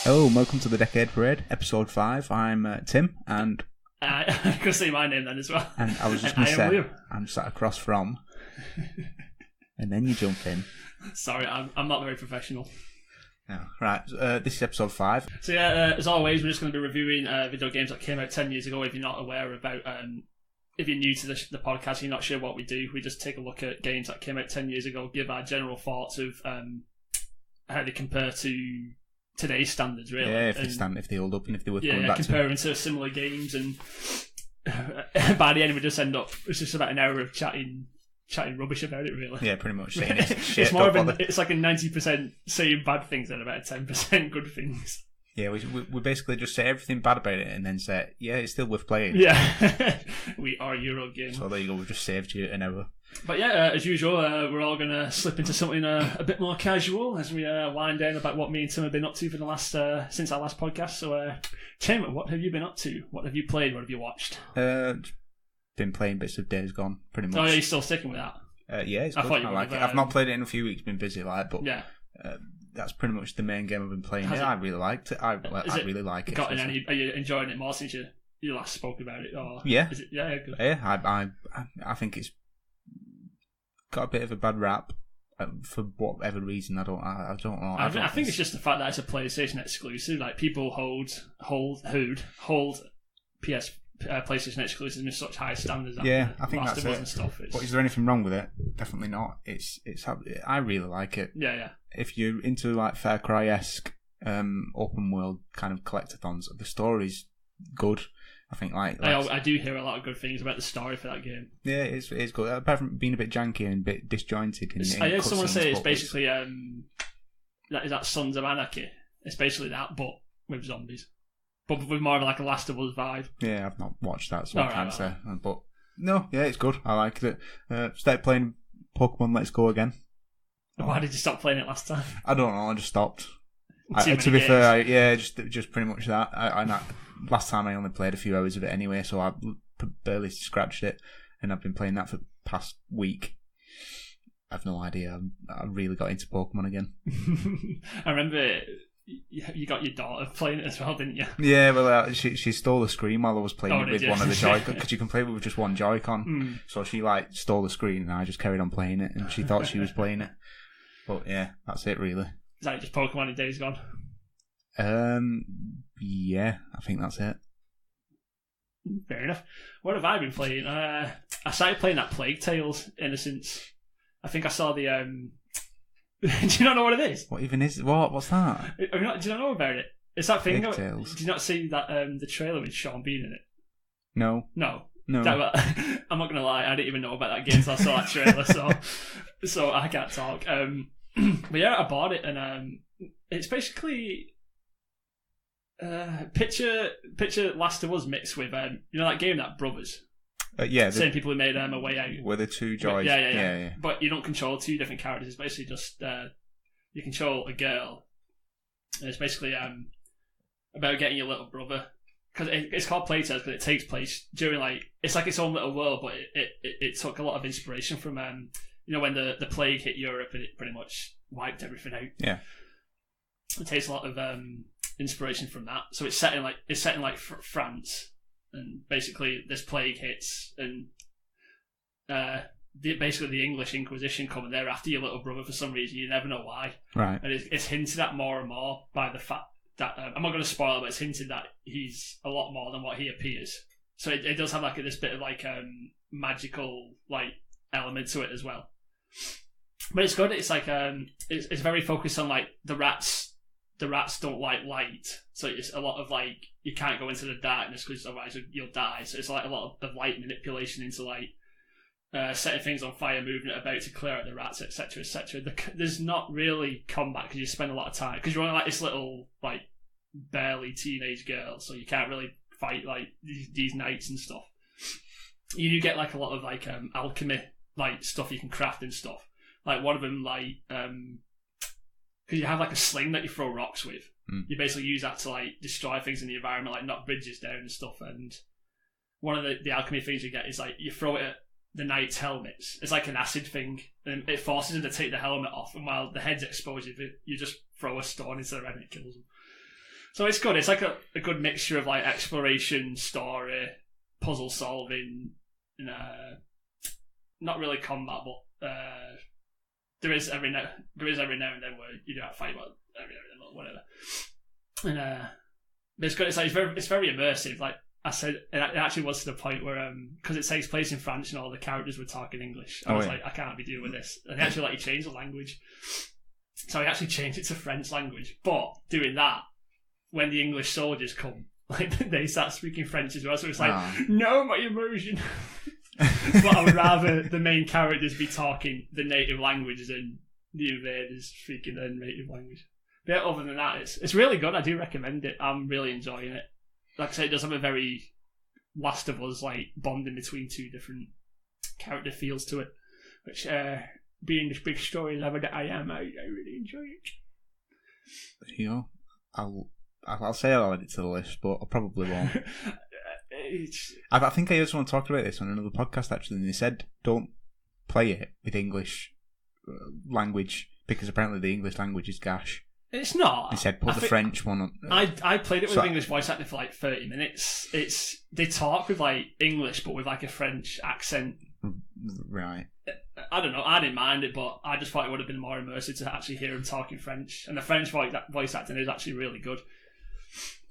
Hello and welcome to the Decade Parade, episode 5. I'm Tim, and I could say my name then as well. And I was just going to say, I'm sat across from, and then you jump in. Sorry, I'm not very professional. No, right, this is episode 5. So yeah, as always, we're just going to be reviewing video games that came out 10 years ago. If you're not aware about, if you're new to the podcast, you're not sure what we do, we just take a look at games that came out 10 years ago, give our general thoughts of how they compare to today's standards, really. Yeah, if they hold up and if they were going back comparing to similar games, and by the end we just end up, it's just about an hour of chatting rubbish about it, really. Yeah, pretty much. Saying it's more of it's like a 90% saying bad things and about a 10% good things. Yeah, we basically just say everything bad about it and then say, yeah, it's still worth playing. Yeah, we are Eurogamer. So there you go, we've just saved you an hour. But yeah, as usual, we're all going to slip into something a bit more casual as we wind down about what me and Tim have been up to for the last since our last podcast. So, Tim, what have you been up to? What have you played? What have you watched? Been playing bits of Days Gone, pretty much. Oh, are you still sticking with that? Yeah, it's good. I like it. I've not played it in a few weeks, been busy, but yeah. That's pretty much the main game I've been playing. I really liked it. I really like it. Are you enjoying it more since you last spoke about it? Or yeah. Is it, yeah, good. Yeah, I think it's got a bit of a bad rap for whatever reason. I don't know. I think it's just the fact that it's a PlayStation exclusive. Like, people hold PlayStation exclusives in such high standards. Yeah, I think that's it. And stuff. But is there anything wrong with it? Definitely not. I really like it. Yeah. If you're into like Far Cry-esque open world kind of collectathons, the story's good. I think I do hear a lot of good things about the story for that game. Yeah, it's good. Apart from being a bit janky and a bit disjointed. I heard someone say it's basically that Sons of Anarchy. It's basically that, but with zombies. But with more of like a Last of Us vibe. Yeah, I've not watched that, so I can't say. But no, yeah, it's good. I liked it. Started playing Pokemon Let's Go again. Why did you stop playing it last time? I don't know. I just stopped. To be fair, just pretty much that. Last time I only played a few hours of it anyway, so I barely scratched it, and I've been playing that for the past week. I've no idea. I really got into Pokemon again. I remember you got your daughter playing it as well, didn't you? Yeah, well, she stole the screen while I was playing it with one of the Joy-Con, because you can play with just one Joy-Con. So she stole the screen, and I just carried on playing it, and she thought she was playing it. But yeah, that's it really. Is that just Pokemon in Days Gone? Yeah, I think that's it. Fair enough. What have I been playing? I started playing that Plague Tales Innocence. I think I saw the. Do you not know what it is? What even is? What's that? Do you not know about it? It's that thing. Plague Tales. Did you not see that the trailer with Sean Bean in it? No. I'm not gonna lie. I didn't even know about that game until I saw that trailer. so I can't talk. But yeah, I bought it, and it's basically picture Last of Us mixed with that game, that Brothers. Yeah, same people who made A Way Out. Were the two Joys? Yeah. But you don't control two different characters. It's basically just you control a girl, and it's basically about getting your little brother. Because it's called Plague Tales, because it takes place during it's like its own little world, but it took a lot of inspiration from when the plague hit Europe and it pretty much wiped everything out. Yeah, it takes a lot of inspiration from that. So it's set in France, and basically this plague hits, and basically the English Inquisition come and they're after your little brother for some reason. You never know why. Right. And it's hinted at more and more by the fact that I'm not going to spoil it, but it's hinted that he's a lot more than what he appears. So it does have this bit of magical element to it as well. But it's good. It's it's very focused on the rats. The rats don't like light, so it's a lot of you can't go into the darkness because otherwise you'll die. So it's a lot of light manipulation into setting things on fire, moving it about to clear out the rats, etc., etc. There's not really combat because you spend a lot of time because you're only this little barely teenage girl, so you can't really fight these knights and stuff. You do get a lot of alchemy stuff you can craft and stuff. One of them because you have a sling that you throw rocks with. You basically use that to destroy things in the environment, knock bridges down and stuff. And one of the alchemy things you get is you throw it at the knight's helmets. It's like an acid thing, and it forces them to take the helmet off. And while the head's exposed, you just throw a stone into their head and it kills them. So it's good. It's like a good mixture of like exploration, story, puzzle solving, and not really combat, but there is every now and then where you do have to fight, but every now and then, whatever. And but it's good. It's very immersive. Like I said, it actually was to the point where because it takes place in France and all the characters were talking English. I was like, I can't be dealing with this. And they actually let you change the language. So I actually changed it to French language. But doing that, when the English soldiers come, like they start speaking French as well. So it's like, no, my immersion. But I would rather the main characters be talking the native language than the invaders speaking their native language. But other than that, it's really good. I do recommend it. I'm really enjoying it. Like I say, it does have a very Last of Us like bonding between two different character feels to it, which being this big story lover that I am, I really enjoy it. You know, I'll say I'll add it to the list, but I probably won't. I think I heard someone talk about this on another podcast actually, and they said don't play it with English language because apparently the English language is gash. It's not. They said put the French one on. I played it with English voice acting for like 30 minutes. They talk with like English but with like a French accent. Right. I don't know. I didn't mind it, but I just thought it would have been more immersive to actually hear him talking French. And the French voice acting is actually really good.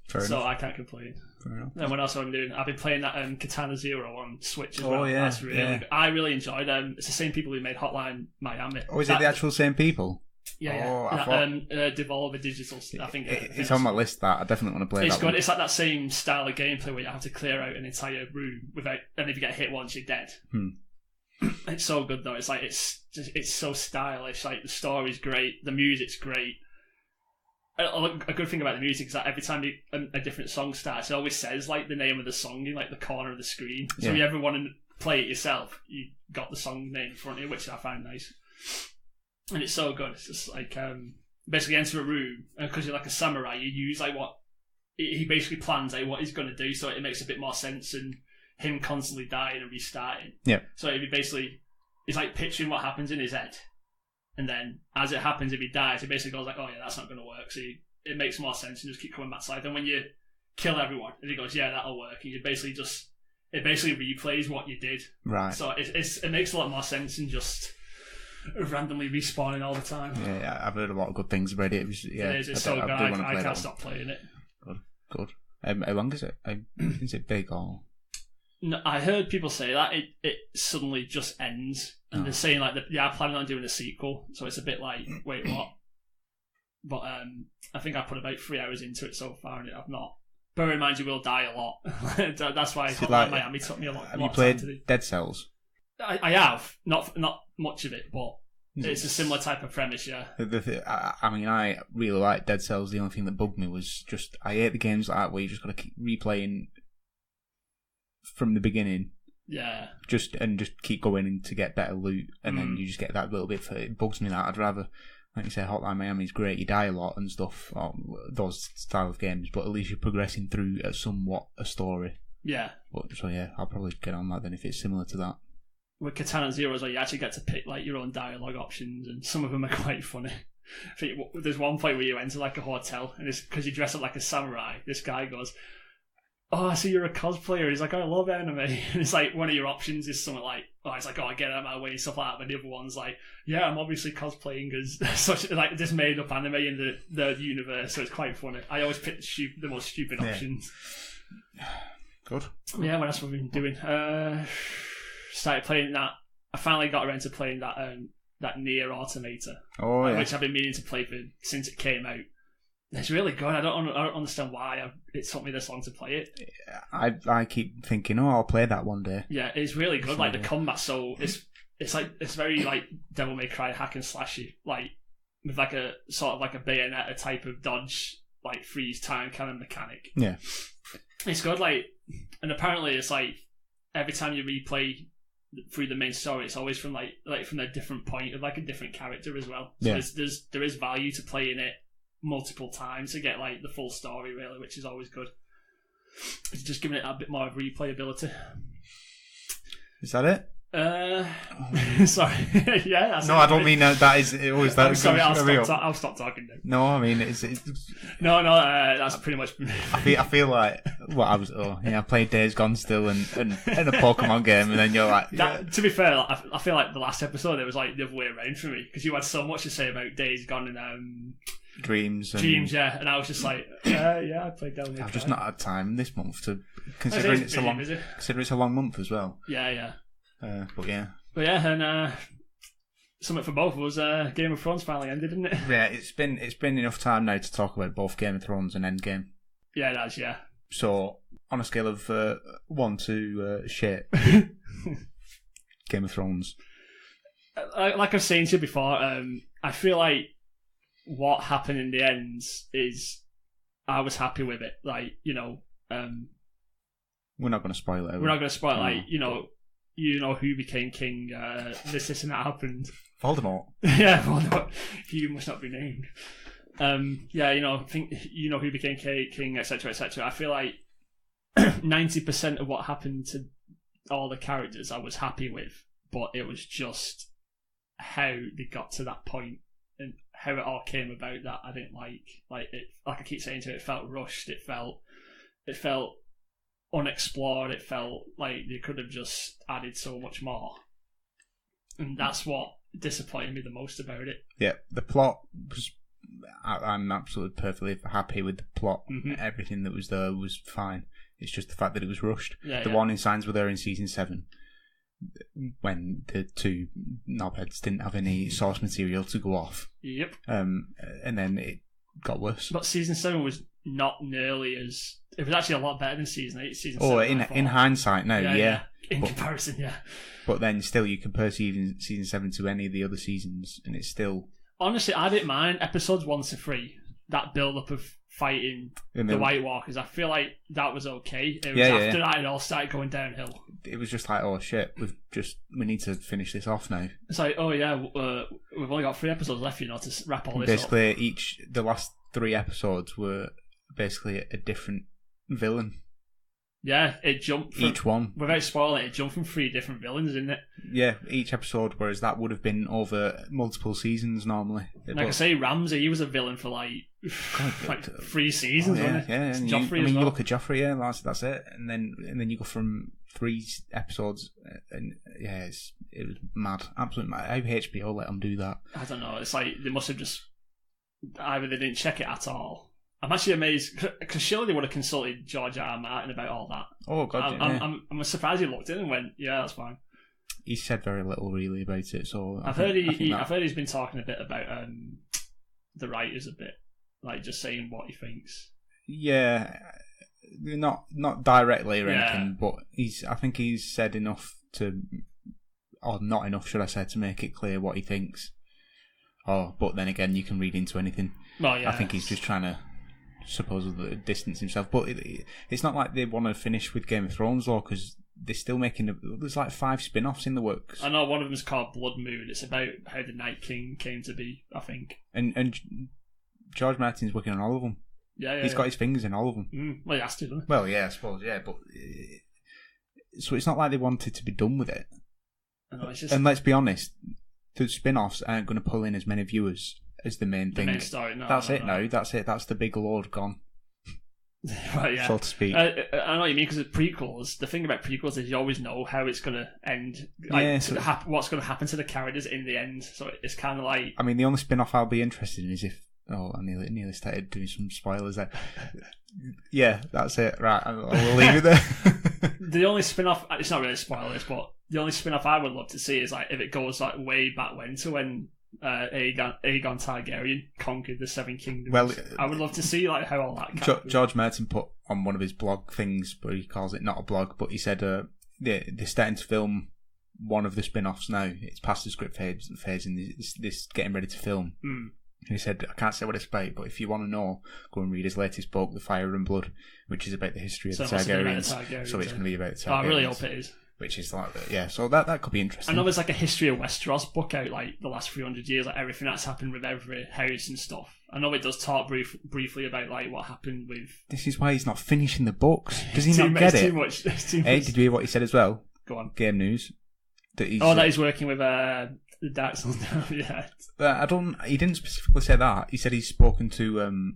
Fair enough. I can't complain. Fair enough. And what else am I doing? I've been playing that Katana Zero on Switch as well. Oh yeah, that's really good. I really enjoyed them. It's the same people who made Hotline Miami. Oh, is it the actual same people? Yeah, I thought Devolver Digital. I think it's on my list. That I definitely want to play. It's that good. One. It's like that same style of gameplay where you have to clear out an entire room without, and if you get hit once, you're dead. It's so good though. It's like it's so stylish. Like the story's great, the music's great. A good thing about the music is that every time a different song starts, it always says like the name of the song in like the corner of the screen. So if you ever want to play it yourself, you got the song name in front of you, which I find nice. And it's so good. It's just like basically enter a room, and because you're like a samurai, you use like what he basically plans like what he's going to do, so it makes a bit more sense than him constantly dying and restarting. Yeah. So he's like picturing what happens in his head, and then as it happens, if he dies, he basically goes like, "Oh yeah, that's not going to work." So it makes more sense and just keep coming back to life. And when you kill everyone, and he goes, "Yeah, that'll work," and you basically replays what you did. Right. So it makes a lot more sense than just randomly respawning all the time. Yeah, I've heard a lot of good things about it. It's so good. I can't stop playing it. Good. How long is it? Is it big or? No, I heard people say that it suddenly just ends, and they're saying like they are planning on doing a sequel. So it's a bit like, wait, what? But I think I put about 3 hours into it so far, and I've not. Bear in mind, you will die a lot. That's why Hotline Miami took me a lot. Have you played Dead Cells? I have not much of it, but it's a similar type of premise. Yeah. I mean, I really like Dead Cells. The only thing that bugged me was just I hate the games like that where you just got to keep replaying from the beginning. Yeah. Just keep going in to get better loot, and then you just get that little bit. It bugs me that. I'd rather, like you say, Hotline Miami's great. You die a lot and stuff. Those style of games, but at least you're progressing through somewhat a story. Yeah. So yeah, I'll probably get on that then if it's similar to that. With Katana Zero as well, you actually get to pick like your own dialogue options, and some of them are quite funny. I think there's one point where you enter like a hotel, and it's because you dress up like a samurai. This guy goes, "Oh, I see you're a cosplayer." He's like, "I love anime," and it's like one of your options is something like, "Oh, it's like, oh, I get out of my way," and stuff like that. But the other one's like, "Yeah, I'm obviously cosplaying as such like this made up anime in the universe," so it's quite funny. I always pick the most stupid options. Good. Yeah, what else have we been doing? Started playing that. I finally got around to playing that Nier Automata, which I've been meaning to play since it came out. It's really good. I don't understand why it took me this long to play it. I keep thinking, I'll play that one day. Yeah, it's really good. Like the combat, so it's very like Devil May Cry hack and slashy, like with like a sort of like a Bayonetta type of dodge, like freeze time kind of mechanic. Yeah, it's good. Like, and apparently it's like every time you replay through the main story, it's always from like from a different point of like a different character as well. So there is value to playing it multiple times to get like the full story really, which is always good. It's just giving it a bit more of replayability. Is that it? Sorry. Yeah. That's no, I don't mean that is always that. I'm sorry. I'll stop talking now. No, I mean it's no. That's pretty much. I feel like I played Days Gone still and a Pokemon game, and then you're like. To be fair, I feel like the last episode it was like the other way around for me because you had so much to say about Days Gone and Dreams, yeah, and I was just like, yeah, I played Devil May Cry. I've just not had time this month to considering it's a long month as well. Yeah. But yeah, and something for both of us. Game of Thrones finally ended, didn't it? Yeah, it's been enough time now to talk about both Game of Thrones and Endgame. Yeah, it has. Yeah. So on a scale of 1 to shit, Game of Thrones. Like I've said to you before, I feel like what happened in the end is I was happy with it. Like we're not going to spoil it. We're not going to spoil. Like you know who became king. This and that happened. Voldemort. Yeah, Voldemort. You must not be named. Think you know who became king, etc., etc. I feel like 90% of what happened to all the characters I was happy with, but it was just how they got to that point and how it all came about that I didn't like. Like it, like I keep saying to it felt rushed. It felt unexplored. It felt like they could have just added so much more, and that's what disappointed me the most about it. Yeah, the plot was. I'm absolutely perfectly happy with the plot. Mm-hmm. Everything that was there was fine. It's just the fact that it was rushed. Yeah, the warning signs were there in season 7 when the two knobheads didn't have any source material to go off. Yep. And then it got worse. But season 7 was not nearly as. It was actually a lot better than season 8. Season 7. Oh, in hindsight, no, yeah. In comparison, yeah. But then still, you compare season 7 to any of the other seasons, and it's still. Honestly, I didn't mind episodes 1 to 3. That build up of fighting the White Walkers, I feel like that was okay. It was after that it all started going downhill. It was just like, oh shit, we need to finish this off now. It's like, oh yeah, we've only got 3 episodes left, to wrap all this basically, up. The last 3 episodes were basically a different villain. Yeah, it jumped from, each one. Without spoiling it jumped from 3 different villains, didn't it? Yeah, each episode, whereas that would have been over multiple seasons normally. Like I say, Ramsay, he was a villain for like 3 seasons, wasn't he? Yeah, and Joffrey you look at Joffrey, yeah, that's it. And then you go from 3 episodes, and yeah, it was mad. Absolutely mad. How HBO let them do that? I don't know. It's like they must have just. Either they didn't check it at all. I'm actually amazed because surely they would have consulted George R. R. Martin about all that. Oh god, I'm surprised he looked in and went, "Yeah, that's fine." He said very little really about it, so I've heard he's been talking a bit about the writers a bit, like just saying what he thinks. Yeah, not directly or anything, but I think he's said enough or not enough, should I say, to make it clear what he thinks. Oh, but then again, you can read into anything. Well, yeah, I think he's just trying to supposedly distance himself, but it's not like they want to finish with Game of Thrones though, because they're still making there's like 5 spin-offs in the works. I know one of them is called Blood Moon. It's about how the Night King came to be, I think. And George Martin's working on all of them. Yeah, he's got his fingers in all of them. Well, he has to, doesn't he? Well, yeah, I suppose, yeah, but so it's not like they wanted to be done with it. I know, it's just... And let's be honest, the spin-offs aren't going to pull in as many viewers as the main thing. The main story, no. That's it. That's the big load gone. Well, yeah. So to speak. I know what you mean, because prequels, the thing about prequels is you always know how it's going to end. Like, what's going to happen to the characters in the end. So it's kind of like... I mean, the only spin-off I'll be interested in is if... Oh, I nearly started doing some spoilers there. Yeah, that's it. Right, I'll leave it there. The only spin-off... It's not really spoilers, but the only spin-off I would love to see is like if it goes like way back when Aegon Targaryen conquered the 7 Kingdoms. Well, I would love to see like how all that. George Martin put on one of his blog things, but he calls it not a blog. But he said they're starting to film one of the spin-offs now. It's past the script phase, and this getting ready to film. He said, I can't say what it's about, but if you want to know, go and read his latest book, The Fire and Blood, which is about the history of the Targaryens. So it's going to be about the Targaryens. Oh, I really hope it is. Which is like, yeah, so that could be interesting. I know there's like a history of Westeros book out, like the last 300 years, like everything that's happened with every house and stuff. I know it does talk briefly about like what happened with... This is why he's not finishing the books. Does he not get it? It's too much. Hey, did you hear what he said as well? Go on. Game news. That he's working with the Dark Souls now. Yeah. He didn't specifically say that. He said he's spoken to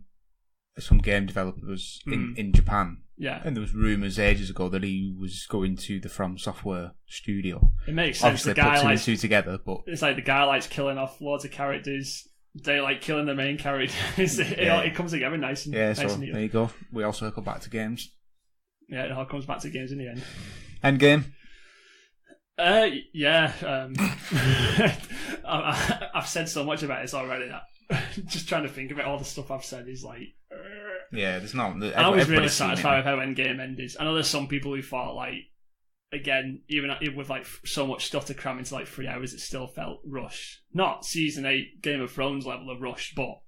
some game developers in Japan. Yeah. And there was rumours ages ago that he was going to the From Software studio. It makes sense. Obviously, the guy likes two together, but it's like the guy likes killing off loads of characters. They like killing the main characters. It comes together nice and nice. So there you go. We all circle back to games. Yeah, it all comes back to games in the end. Endgame. Yeah. I've said so much about this already that just trying to think about all the stuff I've said is like. Yeah, there's not. I was really satisfied with how Endgame ended. I know there's some people who thought like, again, even with like so much stuff to cram into like 3 hours, it still felt rushed. Not season 8 Game of Thrones level of rush, but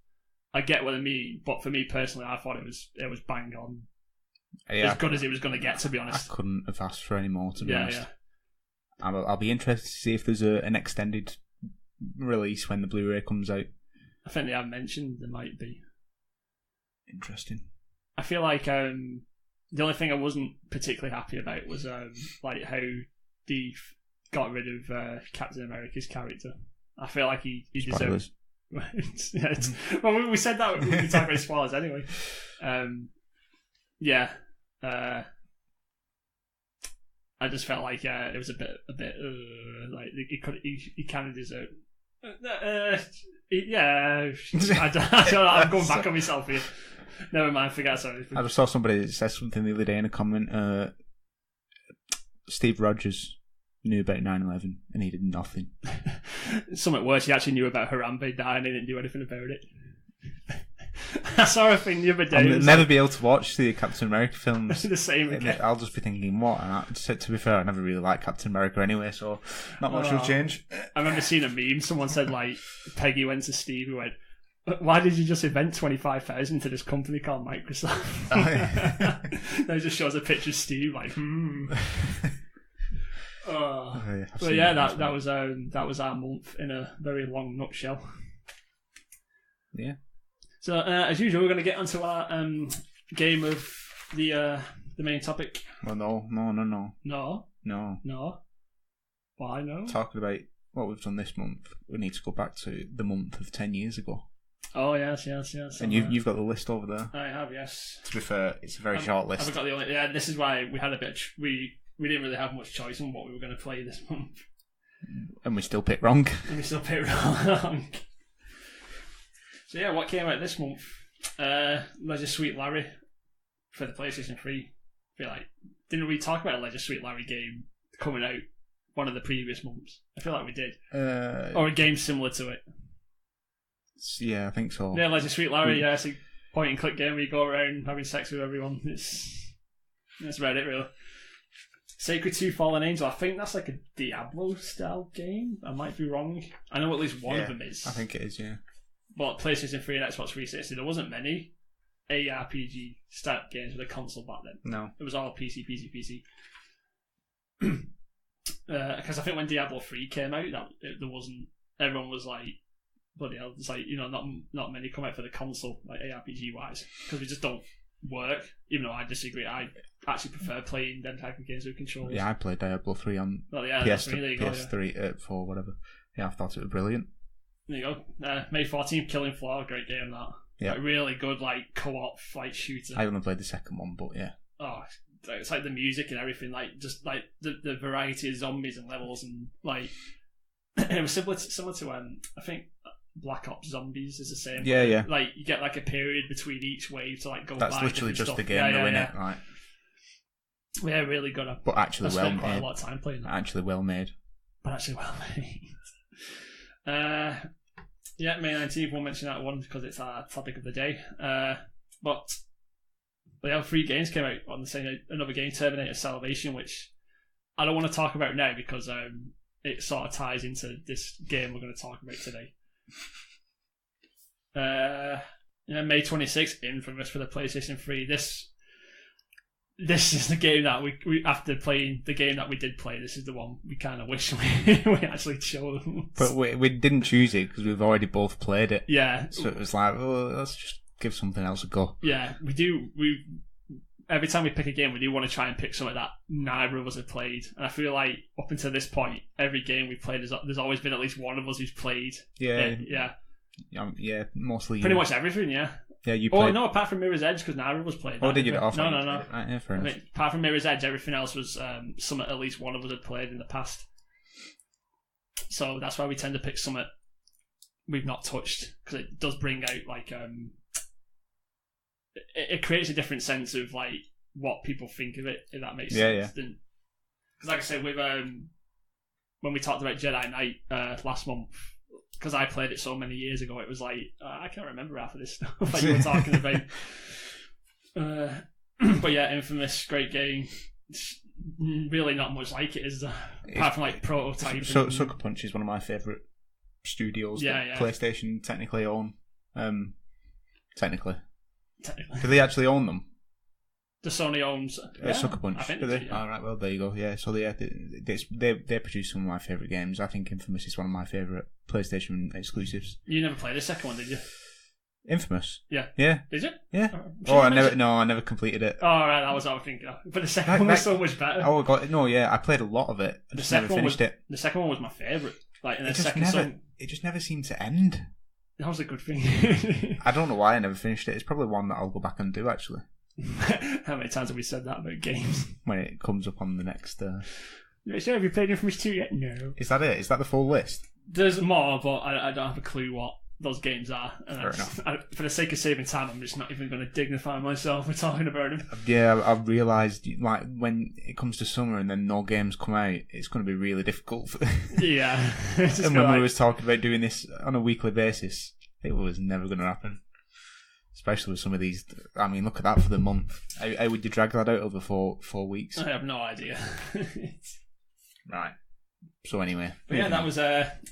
I get what I mean. But for me personally, I thought it was bang on, as good as it was going to get. To be honest, I couldn't have asked for any more. To be honest, yeah. I'll be interested to see if there's an extended release when the Blu-ray comes out. I think they have mentioned there might be. Interesting. I feel like the only thing I wasn't particularly happy about was like how they got rid of Captain America's character. I feel like he deserves. Well, we said that we talked about spoilers anyway. Yeah. I just felt like it was a bit like he kind of deserved. Yeah, I don't know. I'm going back on myself here. Never mind, forget something. I just saw somebody that said something the other day in a comment. Steve Rogers knew about 9/11 and he did nothing. Something worse, he actually knew about Harambe dying and he didn't do anything about it. I saw a thing the other day. I'll never be able to watch the Captain America films. The same again. I'll just be thinking, what? And to be fair, I never really liked Captain America anyway, so not much will change. I remember seeing a meme. Someone said, like, Peggy went to Steve who went, why did you just invent 25,000 to this company called Microsoft? Oh, yeah. Then it just shows a picture of Steve, like, But yeah, that was our month in a very long nutshell. Yeah. So as usual, we're going to get onto our game of the main topic. Well, no. No. Why no? Talking about what we've done this month, we need to go back to the month of 10 years ago. Oh yes. And you've got the list over there. I have, yes. To be fair, it's a very short list. I've got the only. Yeah, this is why we had a bit. We didn't really have much choice on what we were going to play this month. And we still picked wrong. So yeah, what came out this month? Leisure Suite Larry for the PlayStation 3. I feel like didn't we talk about a Leisure Suite Larry game coming out one of the previous months? I feel like we did. Or a game similar to it. Yeah, I think so. Yeah, Leisure Suite Larry. Yeah, it's a point and click game where you go around having sex with everyone. That's about it, really. Sacred 2 Fallen Angel. I think that's like a Diablo style game. I might be wrong. I know at least one of them is. I think it is, yeah. But PlayStation 3 and Xbox 360, there wasn't many ARPG style games with a console back then. No. It was all PC. Because I think when Diablo 3 came out, there wasn't. Everyone was like, bloody hell, it's like, not many come out for the console, like ARPG wise, because we just don't work. Even though I disagree, I actually prefer playing them type of games with controllers. Yeah, I played Diablo 3 on PS3, 4, whatever. Yeah, I thought it was brilliant. There you go. May 14th, Killing Floor, great game that. Yeah. Like, really good, like co-op fight shooter. I only played the second one, but yeah. Oh, it's like the music and everything, like just like the variety of zombies and levels and like it was similar to I think Black Ops Zombies is the same. Yeah. Like you get like a period between each wave to like go. That's by literally just stuff. the game, though, isn't it? Right. Yeah, really good. But actually well made. Quite a lot of time playing that. Actually well made. Yeah, May 19th, we'll mention that one because it's our topic of the day. But yeah, 3 games came out on the same. Another game, Terminator Salvation, which I don't want to talk about now because it sort of ties into this game we're going to talk about today. May 26th, Infamous for the PlayStation 3. This is the game that we after playing the game that we did play, this is the one we kind of wish we actually chose. But we didn't choose it because we've already both played it. Yeah. So it was like, let's just give something else a go. Yeah, we do. every time we pick a game, we do want to try and pick something that neither of us have played. And I feel like up until this point, every game we've played, there's always been at least one of us who's played. Yeah. Yeah, mostly. Pretty much everything, yeah. Yeah, you played. Oh, no, apart from Mirror's Edge, because neither of us played that. Oh, did you? No. Right, yeah, fair enough. I mean, apart from Mirror's Edge, everything else was something at least one of us had played in the past. So that's why we tend to pick something we've not touched, because it does bring out, like, it creates a different sense of, like, what people think of it, if that makes sense. Because, like I said, with when we talked about Jedi Knight last month, because I played it so many years ago, it was like, I can't remember half of this stuff that you were talking about. But yeah, Infamous, great game. It's really not much like it, is there? Apart from like Prototype. Sucker Punch is one of my favourite studios that PlayStation technically own. Technically. Do they actually own them? The Sony owns Sucker Punch. I think do they? Yeah. All right, well there you go. Yeah, so they produce some of my favourite games. I think Infamous is one of my favourite PlayStation exclusives. You never played the second one, did you? Infamous. Yeah. Yeah. Did you? Yeah. Sure I never completed it. Oh right, that was what I was thinking of. But the second one was so much better. Oh god, no, yeah, I played a lot of it. I just never finished it. The second one was my favourite. Like, and it just never seemed to end. That was a good thing. I don't know why I never finished it. It's probably one that I'll go back and do actually. How many times have we said that about games? When it comes up on the next. So have you played Infamous 2 yet? No. Is that it? Is that the full list? There's more, but I don't have a clue what those games are. And Fair enough. For the sake of saving time, I'm just not even going to dignify myself with talking about them. Yeah, I've realised, like, when it comes to summer and then no games come out, it's going to be really difficult. Yeah. And when we was talking about doing this on a weekly basis, it was never going to happen. Especially with some of these. I mean, look at that for the month. How would you drag that out over 4 weeks? I have no idea. Right. So anyway. But yeah, that was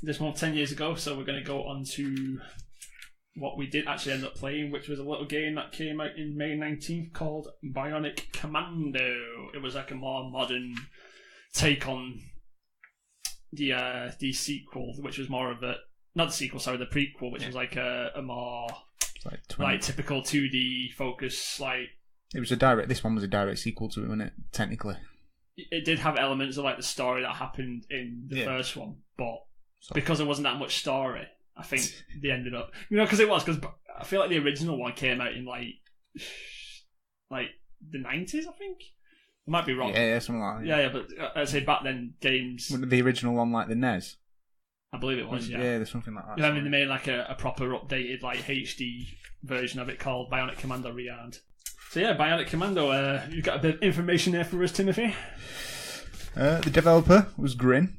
this month 10 years ago, so we're going to go on to what we did actually end up playing, which was a little game that came out in May 19th called Bionic Commando. It was like a more modern take on the sequel, which was more of a... Not the sequel, sorry, the prequel, which was like a more... Like typical 2D focus, like... It was a direct... This one was a direct sequel to it, wasn't it? Technically. It did have elements of like the story that happened in the first one, but because there wasn't that much story, I think they ended up... because I feel like the original one came out in like the 90s, I think? I might be wrong. Yeah, something like that. Yeah, but I'd say back then games... Wasn't the original one like the NES? I believe it was, yeah. Yeah, there's something like that. You know, I mean, they made like a proper updated like HD version of it called Bionic Commando Rearmed. So yeah, Bionic Commando, you've got a bit of information there for us, Timothy? The developer was Grin.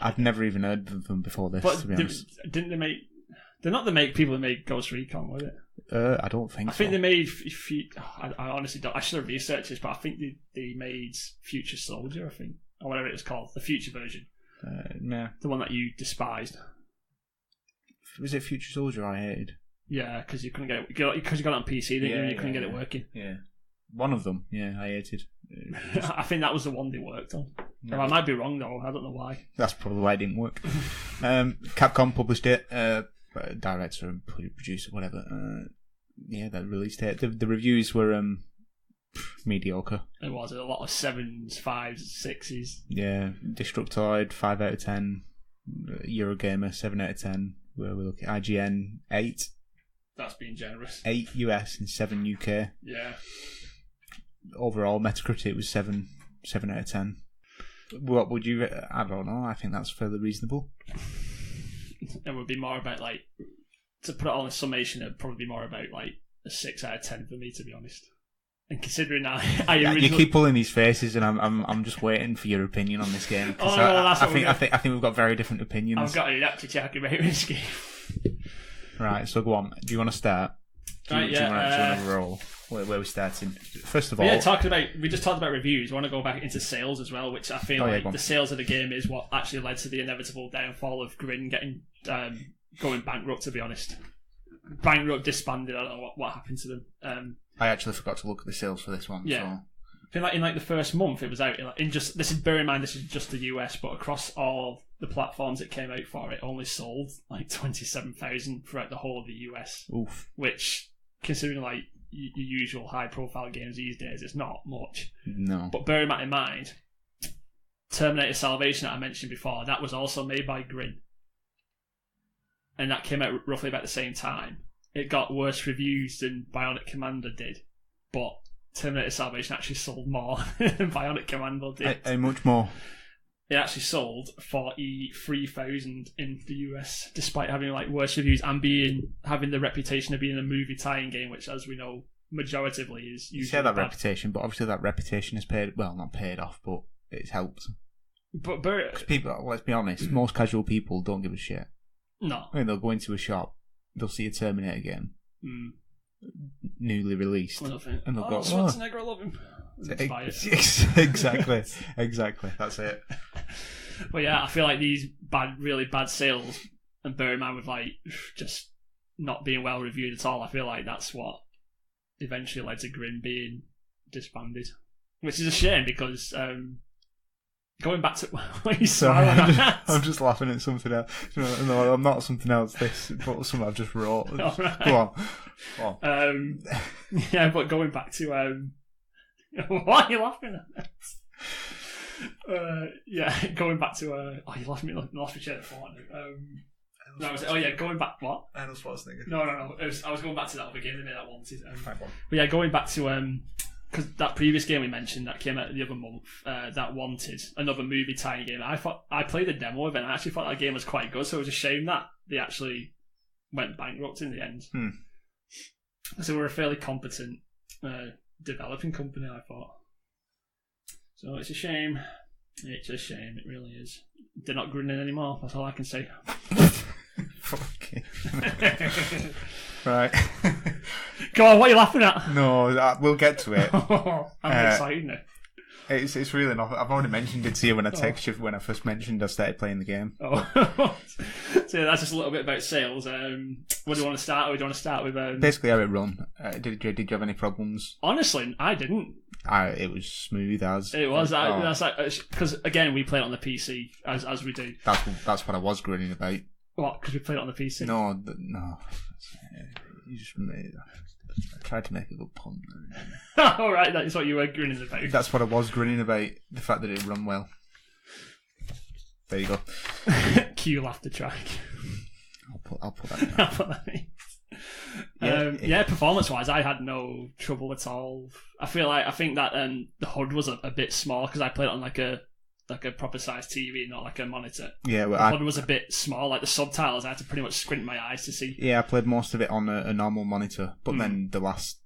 I've never even heard of them before this, to be honest. Didn't they make... They're not the people who made Ghost Recon, were they? I don't think so. I think they made... I honestly don't... I should have researched this, but I think they made Future Soldier, I think. Or whatever it was called. The Future version. No. The one that you despised. Was it Future Soldier I hated? Yeah, because you couldn't get it... Because you got it on PC, didn't you? And you couldn't get it working. Yeah. One of them, yeah, I hated. I think that was the one they worked on. No. I might be wrong, though. I don't know why. That's probably why it didn't work. Capcom published it. Director and producer, whatever. They released it. The reviews were mediocre. It was a lot of 7s, 5s, 6s. Yeah, Destructoid 5 out of 10. Eurogamer 7 out of 10. Where we look at IGN 8. That's being generous. 8 US and 7 UK. Yeah. Overall, Metacritic was 7 out of 10. What would you? I don't know. I think that's fairly reasonable. It would be more about like, to put it all in summation, it'd probably be more about like a 6 out of 10 for me, to be honest. And considering you keep pulling these faces, and I'm just waiting for your opinion on this game. I think we've got very different opinions. I've got a lot to talk about this game. Right, so go on. Do you want to start? Do you want to roll? Where are we starting? First of all, we just talked about reviews. I want to go back into sales as well, which I feel the sales of the game is what actually led to the inevitable downfall of Grin getting going bankrupt. To be honest, bankrupt, disbanded. I don't know what happened to them. I actually forgot to look at the sales for this one. Yeah. So. I feel like in the first month it was out bear in mind this is just the US, but across all the platforms it came out for, it only sold like 27,000 throughout the whole of the US. Oof. Which, considering like your usual high-profile games these days. It's not much. No. But bearing that in mind, Terminator Salvation that I mentioned before, that was also made by Grin. And that came out roughly about the same time. It got worse reviews than Bionic Commando did, but Terminator Salvation actually sold more than Bionic Commando did. How much more? It actually sold 43,000 in the US, despite having like worse reviews and having the reputation of being a movie tie-in game, which, as we know, majoritively is usually you say that bad. reputation, but obviously that reputation has not paid off, but it's helped. But people, let's be honest, most casual people don't give a shit. No. I mean, they'll go into a shop, they'll see a Terminator game, newly released, and they'll go, Schwarzenegger, I love him. Exactly, that's it. But yeah, I feel like these really bad sales, and bear in mind with like just not being well reviewed at all, I feel like that's what eventually led to Grin being disbanded, which is a shame because going back to what you I'm just laughing at something else. No, I'm not something else. But something I've just wrote. Right. Go on. Yeah, but going back to why are you laughing at? Going back to you lost me chair of thought. Going back what? Arnold Schwarzenegger. No. I was going back to that other game that I wanted. But yeah, going back to because that previous game we mentioned that came out the other month, that wanted another movie tie game. I played the demo of it, and I actually thought that game was quite good. So it was a shame that they actually went bankrupt in the end. So we're a fairly competent developing company, I thought. So it's a shame. It's a shame. It really is. They're not grinning anymore. That's all I can say. Fucking right. Go on, what are you laughing at? No, we'll get to it. I'm excited now. It's really not. I've already mentioned it to you when I texted you when I first mentioned I started playing the game. So yeah, that's just a little bit about sales. What do you want to start with? Do you want to start with basically how it run? Did you have any problems? Honestly, I didn't. It was smooth as it was. That's like because again we play it on the PC as we do. That's what I was grinning about. What? Because we played it on the PC? No. You just I tried to make a good pun. All right, that's what you were grinning about. That's what I was grinning about. The fact that it run well. There you go. Cue laughter track. I'll put that in. I'll put that in. Performance-wise, I had no trouble at all. I think that the HUD was a bit small because I played it on like a proper sized TV, not like a monitor. Yeah, well, the HUD was a bit small. Like the subtitles, I had to pretty much squint my eyes to see. Yeah, I played most of it on a normal monitor, but then the last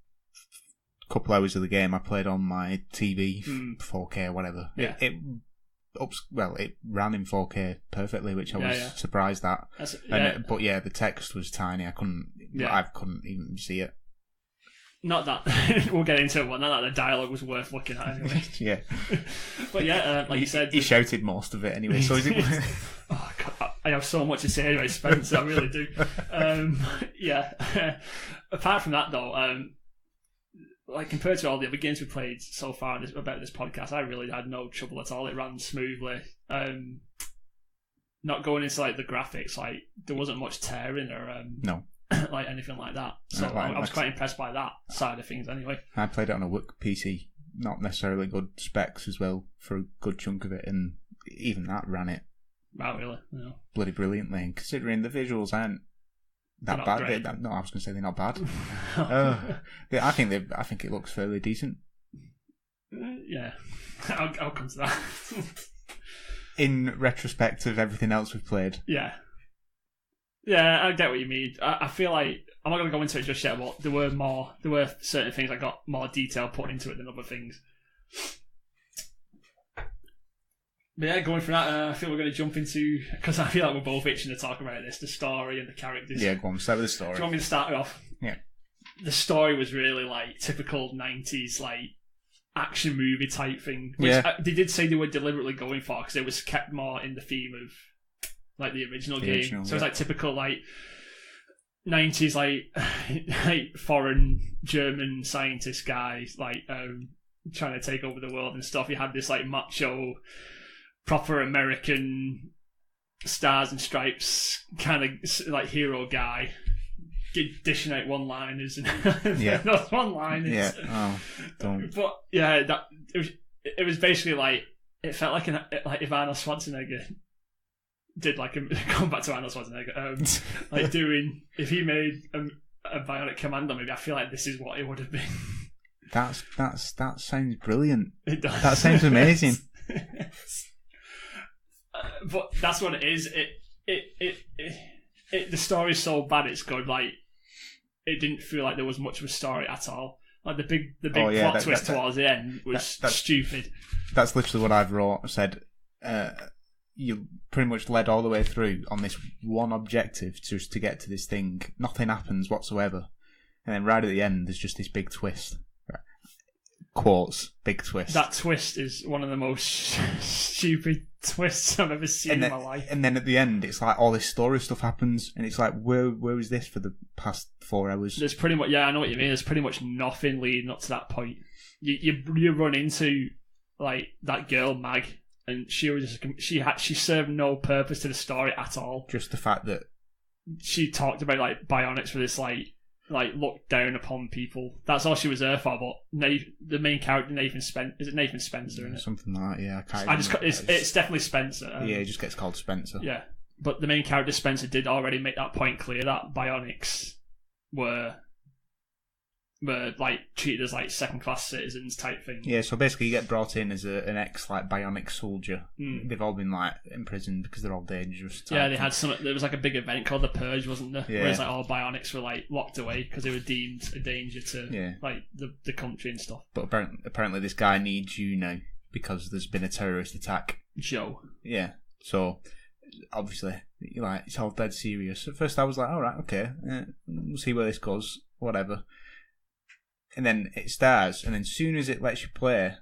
couple hours of the game I played on my TV, 4K or whatever. Yeah. It ran in 4K perfectly, which I was surprised at. But yeah, the text was tiny. I couldn't even see it. Not that we'll get into it, but not that the dialogue was worth looking at anyway. Yeah. But yeah, like you said, he shouted most of it anyway. So is it? Oh God, I have so much to say anyway, Spencer. I really do. Apart from that, though, like compared to all the other games we played so far about this podcast, I really had no trouble at all. It ran smoothly. Not going into like the graphics, like there wasn't much tearing or no. like anything like that. So I was quite impressed by that side of things anyway. I played it on a work PC, not necessarily good specs as well for a good chunk of it, and even that ran it really? Yeah. Bloody brilliantly. And considering the visuals aren't that bad. No, I was going to say they're not bad. I think it looks fairly decent. Yeah, I'll come to that. In retrospect of everything else we've played. Yeah, I get what you mean. I feel like I'm not going to go into it just yet, but there were certain things I got more detail put into it than other things. But yeah, going from that, I feel we're going to jump into, because I feel like we're both itching to talk about this, the story and the characters. Yeah, go on, start with the story. Do you want me to start it off? Yeah. The story was really like typical 90s like action movie type thing, which they did say they were deliberately going for because it was kept more in the theme of like the original game. So it's like typical like 90s like foreign German scientist guys like trying to take over the world and stuff. You had this like macho proper American stars and stripes kind of like hero guy dishing out one-liners and Yeah. those one-liners. Yeah. Oh, don't. But yeah, it was basically like it felt like if Arnold Schwarzenegger did like going back to Arnold Schwarzenegger, like doing if he made a Bionic Commando movie, I feel like this is what it would have been. That sounds brilliant. It does. That sounds amazing. But that's what it is. The story's so bad it's good. Like it didn't feel like there was much of a story at all. Like the big plot twist towards the end was stupid. That's literally what I've wrote. I said you pretty much led all the way through on this one objective just to get to this thing. Nothing happens whatsoever, and then right at the end there's just this big twist. Quotes, big twist. That twist is one of the most stupid twists I've ever seen in my life. And then at the end, it's like all this story stuff happens, and it's like, where was this for the past 4 hours? There's pretty much, I know what you mean. There's pretty much nothing leading up to that point. You run into like that girl Mag, and she was just, she served no purpose to the story at all. Just the fact that she talked about like bionics for this like look down upon people. That's all she was there for. But the main character, Nathan Spencer, is it Nathan Spencer? Isn't it? Something like that. Yeah, I can't. It's definitely Spencer. Yeah, he just gets called Spencer. Yeah, but the main character Spencer did already make that point clear that bionics were like treated as like second-class citizens type thing. Yeah, so basically you get brought in as an ex like bionic soldier. They've all been like imprisoned because they're all dangerous. Yeah, they had there was like a big event called the Purge, wasn't there? Yeah. Where it's like all bionics were like locked away because they were deemed a danger to like the country and stuff. But apparently this guy needs you now because there's been a terrorist attack. Joe. Yeah, so obviously like it's all dead serious. At first I was like, all right, okay, we'll see where this goes, whatever. And then it starts, and then as soon as it lets you play,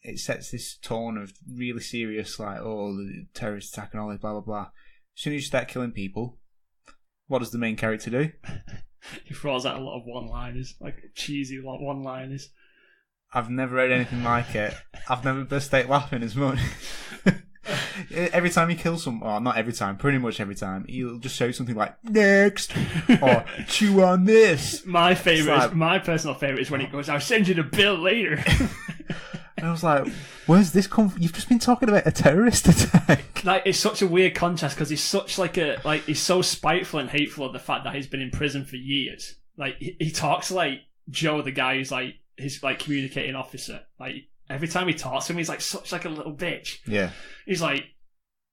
it sets this tone of really serious, like, oh, the terrorist attack and all this, blah, blah, blah. As soon as you start killing people, what does the main character do? He throws out a lot of one-liners, like cheesy one-liners. I've never heard anything like it. I've never burst out laughing as much. Every time he kills someone, well, not every time, pretty much every time, he'll just shout something like "next" or "chew on this." My personal favourite is when he goes, "I'll send you the bill later." And I was like, "Where's this come from? You've just been talking about a terrorist attack." Like it's such a weird contrast because he's such he's so spiteful and hateful of the fact that he's been in prison for years. Like he talks like Joe, the guy who's like his like communicating officer, like. Every time he talks to him, he's like such like a little bitch. Yeah. He's like,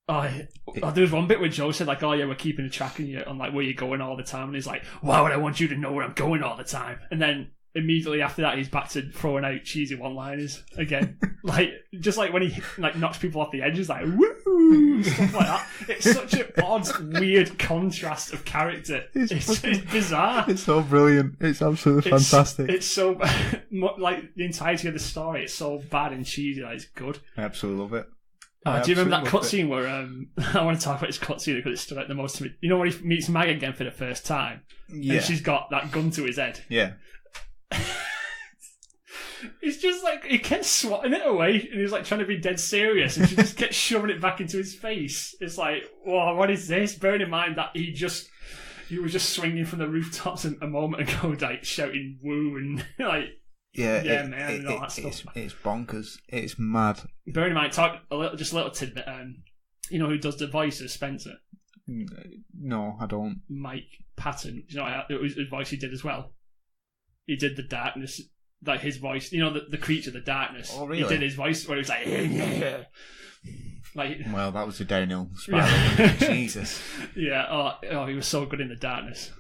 there was one bit where Joe said like, "Oh yeah, we're keeping a track of you on like where you're going all the time," and he's like, "Why would I want you to know where I'm going all the time?" And then immediately after that, he's back to throwing out cheesy one-liners again, like just like when he like knocks people off the edge, he's like, "Woo!" stuff like that. It's such an odd, weird contrast of character. It's bizarre. It's so brilliant. It's absolutely fantastic. It's so like the entirety of the story. It's so bad and cheesy that it's good. I absolutely love it. Do you remember that cutscene where I want to talk about this cutscene because it stood out the most to me? You know when he meets Mag again for the first time, and she's got that gun to his head. Yeah. It's just like he kept swatting it away, and he's like trying to be dead serious, and she just kept shoving it back into his face. It's like, whoa, what is this? Bearing in mind that he was just swinging from the rooftops a moment ago, like shouting "woo" and like man, and all that stuff. It's bonkers. It's mad. Bearing in mind, a little tidbit. You know who does the voice of Spencer? No, I don't. Mike Patton. You know it was his voice he did as well. He did the darkness, like his voice. You know the creature, the darkness. Oh really? He did his voice where he was like, like. Well, that was a downhill spiral. Yeah. Jesus. Yeah. Oh, he was so good in the darkness.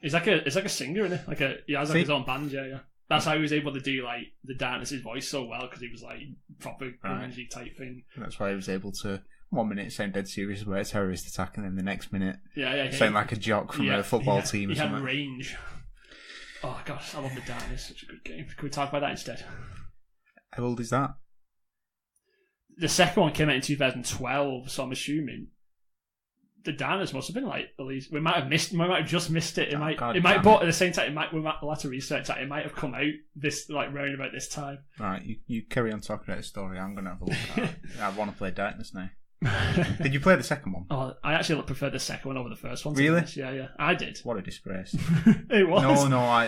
He's like a singer, isn't he? He has like his own band. Yeah. That's how he was able to do like the darkness's voice so well because he was like proper grungy type thing. That's why he was able to. 1 minute sound dead serious about a terrorist attack, and then the next minute sound like a jock from a football team or something. He had range. Oh gosh, I love the darkness. Such a good game. Can we talk about that instead? How old is that? The second one came out in 2012, so I'm assuming the darkness must have been like at least we might have just missed it. But at the same time, we'll have to research that. It might have come out this like round about this time. Right, you carry on talking about the story. I'm gonna have a look at it. I want to play Darkness now. Did you play the second one? Oh, I actually preferred the second one over the first one. Really? Yeah, I did. What a disgrace! It was. No,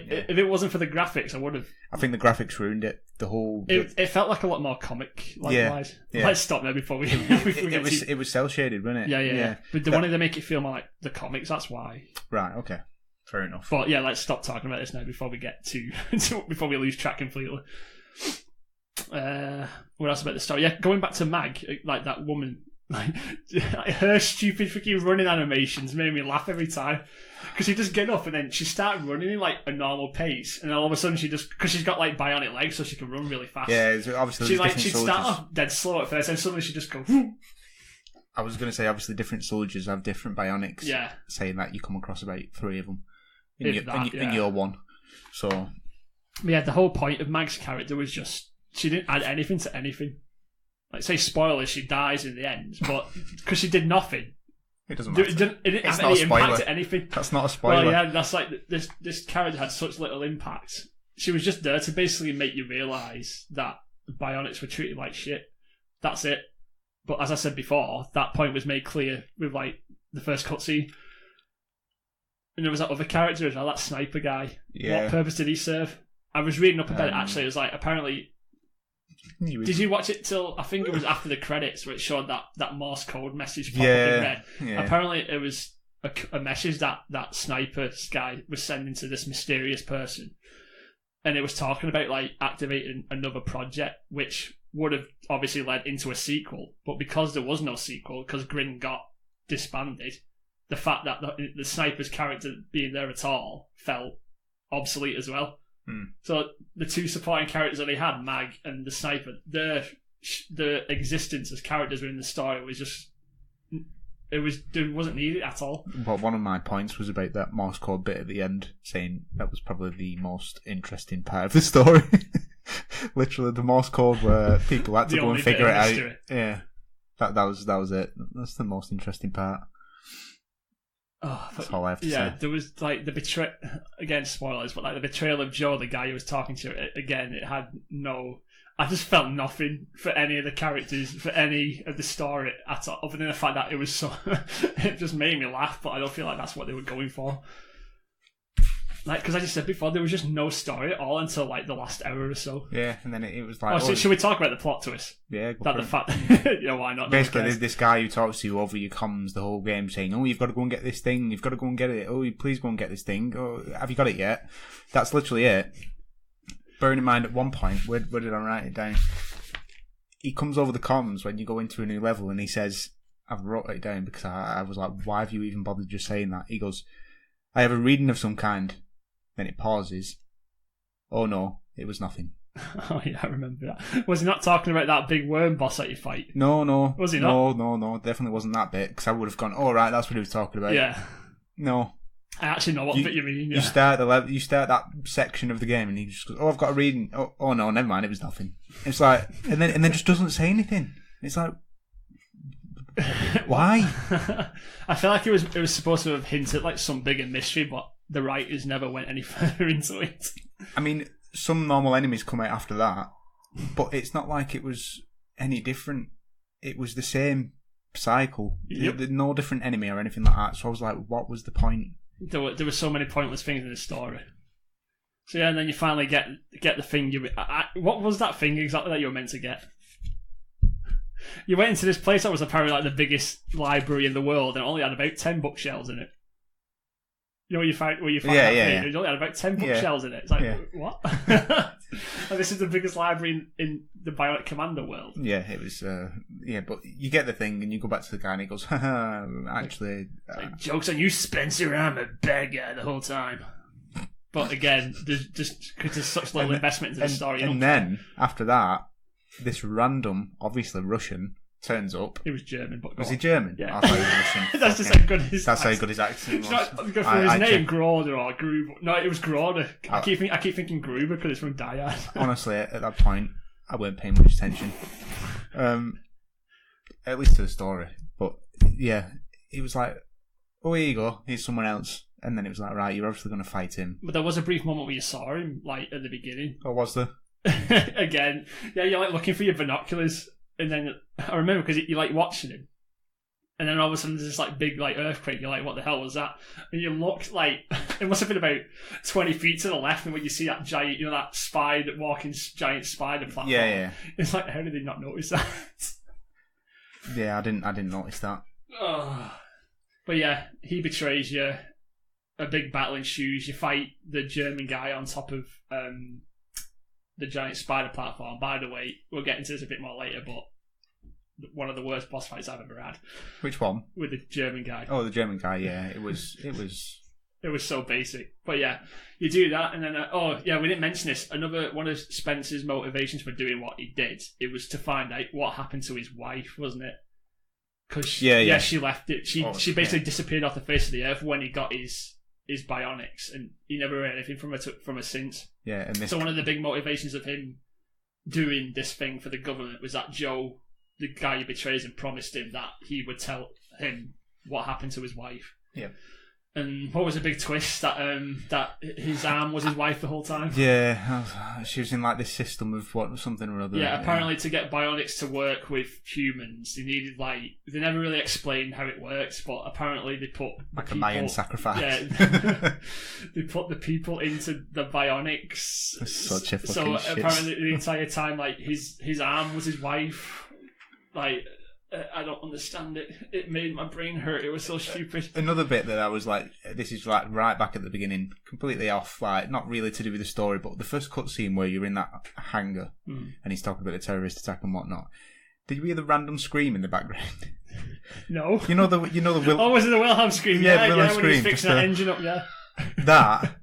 if it wasn't for the graphics, I would have. I think the graphics ruined it. It felt like a lot more comic. Yeah. Let's stop there before we. It was cell shaded, wasn't it? Yeah. But they wanted to make it feel more like the comics. That's why. Right. Okay. Fair enough. But yeah, let's stop talking about this now before we get to before we lose track completely. What else about the story? Yeah, going back to Mag, like that woman, like her stupid freaking running animations made me laugh every time. Because she just get up and then she started running in like a normal pace, and all of a sudden because she's got like bionic legs, so she can run really fast. Yeah, obviously she'd start off dead slow at first, and suddenly she just go. I was going to say, obviously, different soldiers have different bionics. Yeah, saying that you come across about 3 of them, in your one. So, but yeah, the whole point of Mag's character was just she didn't add anything to anything. Like, say spoilers, she dies in the end, but because she did nothing. It doesn't matter. It didn't have any impact to anything. That's not a spoiler. Well, yeah, that's like this character had such little impact. She was just there to basically make you realise that bionics were treated like shit. That's it. But as I said before, that point was made clear with like the first cutscene. And there was that other character as well, that sniper guy. Yeah. What purpose did he serve? I was reading up about it actually. It was like apparently. Did you watch it till I think it was after the credits where it showed that Morse code message pop up in red? Yeah. Apparently, it was a message that sniper guy was sending to this mysterious person, and it was talking about like activating another project, which would have obviously led into a sequel. But because there was no sequel, because Grin got disbanded, the fact that the sniper's character being there at all felt obsolete as well. So the two supporting characters that they had, Mag and the sniper, their existence as characters within the story was just it wasn't needed at all. But one of my points was about that Morse code bit at the end, saying that was probably the most interesting part of the story. Literally, the Morse code where people had to go and figure it out. Yeah, that was it. That's the most interesting part. Oh, that's all I have to say. Yeah, there was like the betrayal, again spoilers, but like the betrayal of Joe, the guy who was talking to it, again, it had no, I just felt nothing for any of the characters, for any of the story at all, other than the fact that it was so, it just made me laugh, but I don't feel like that's what they were going for. Like, because I just said before, there was just no story at all until like the last hour or so. Yeah, and then it was like... so should we talk about the plot twist? Yeah, that the fact, why not? Basically, this guy who talks to you over your comms the whole game saying, oh, you've got to go and get this thing, you've got to go and get it, oh, please go and get this thing, oh, have you got it yet? That's literally it. Bearing in mind, at one point, where did I write it down? He comes over the comms when you go into a new level and he says, I've wrote it down because I was like, why have you even bothered just saying that? He goes, I have a reading of some kind. Then it pauses. Oh no, it was nothing. Oh yeah, I remember that. Was he not talking about that big worm boss that you fight? No. Was he not? No, definitely wasn't that bit, because I would have gone, oh right, that's what he was talking about. Yeah. No. I actually know what bit you mean. Yeah. You start the level, you start that section of the game, and he just goes, oh, I've got a reading. Oh no, never mind, it was nothing. It's like, and then just doesn't say anything. It's like, why? I feel like it was supposed to have hinted like some bigger mystery, but the writers never went any further into it. I mean, some normal enemies come out after that, but it's not like it was any different. It was the same cycle. Yep. There's no different enemy or anything like that. So I was like, what was the point? There were so many pointless things in the story. So yeah, and then you finally get the thing. What was that thing exactly that you were meant to get? You went into this place that was apparently like the biggest library in the world, and it only had about 10 bookshelves in it. You know where you find that thing? It only had about 10 bookshelves in it. It's like, what? And this is the biggest library in the Bionic Commando world. Yeah, it was. But you get the thing, and you go back to the guy, and he goes, haha, actually. Like, joke's on you, Spencer. I'm a bad guy the whole time. But again, there's such little investment into the story. And then, after that, this random, obviously Russian, turns up. He was German, but was he German? Yeah. I thought he was Russian. That's just how good his. That's how good his accent was. Not go for his name, Groder or Gruber. No, it was Groder. I keep thinking Gruber because it's from Die Hard. Honestly, at that point, I weren't paying much attention. At least to the story. But yeah, he was like, "Oh, here you go. Here's someone else." And then it was like, "Right, you're obviously going to fight him." But there was a brief moment where you saw him, like at the beginning. Oh, was there? Again, yeah, you're like looking for your binoculars. And then I remember because you're like watching him, and then all of a sudden there's this like big like earthquake. You're like, what the hell was that? And you look like it must have been about 20 feet to the left, and when you see that giant, that spider walking giant spider platform, it's like, how did they not notice that? Yeah, I didn't notice that. Oh. But yeah, he betrays you. A big battle ensues. You fight the German guy on top of the giant spider platform. By the way, we'll get into this a bit more later, but one of the worst boss fights I've ever had. Which one? With the German guy. Oh, the German guy. Yeah, it was. It was so basic. But yeah, you do that, and then we didn't mention this. Another one of Spencer's motivations for doing what he did, it was to find out what happened to his wife, wasn't it? Because she left it. She basically disappeared off the face of the earth when he got his bionics, and he never heard anything from her since. Yeah, and so one of the big motivations of him doing this thing for the government was that Joe, the guy who betrays him, promised him that he would tell him what happened to his wife. Yeah. And what was a big twist that his arm was his wife the whole time? Yeah, she was in like this system of something or other. Yeah, apparently to get bionics to work with humans, they needed they never really explained how it works, but apparently they put a Mayan sacrifice. Yeah, they put the people into the bionics. That's such a fucking shit. Apparently the entire time, his arm was his wife. I don't understand it. It made my brain hurt. It was so stupid. Another bit that I was like, this is like right back at the beginning, completely off, like not really to do with the story, but the first cutscene where you're in that hangar and he's talking about the terrorist attack and whatnot. Did you hear the random scream in the background? No. You know the Will. Oh, was it the Wilhelm scream? Yeah, Wilhelm when scream. he's fixing that engine up. Yeah. That.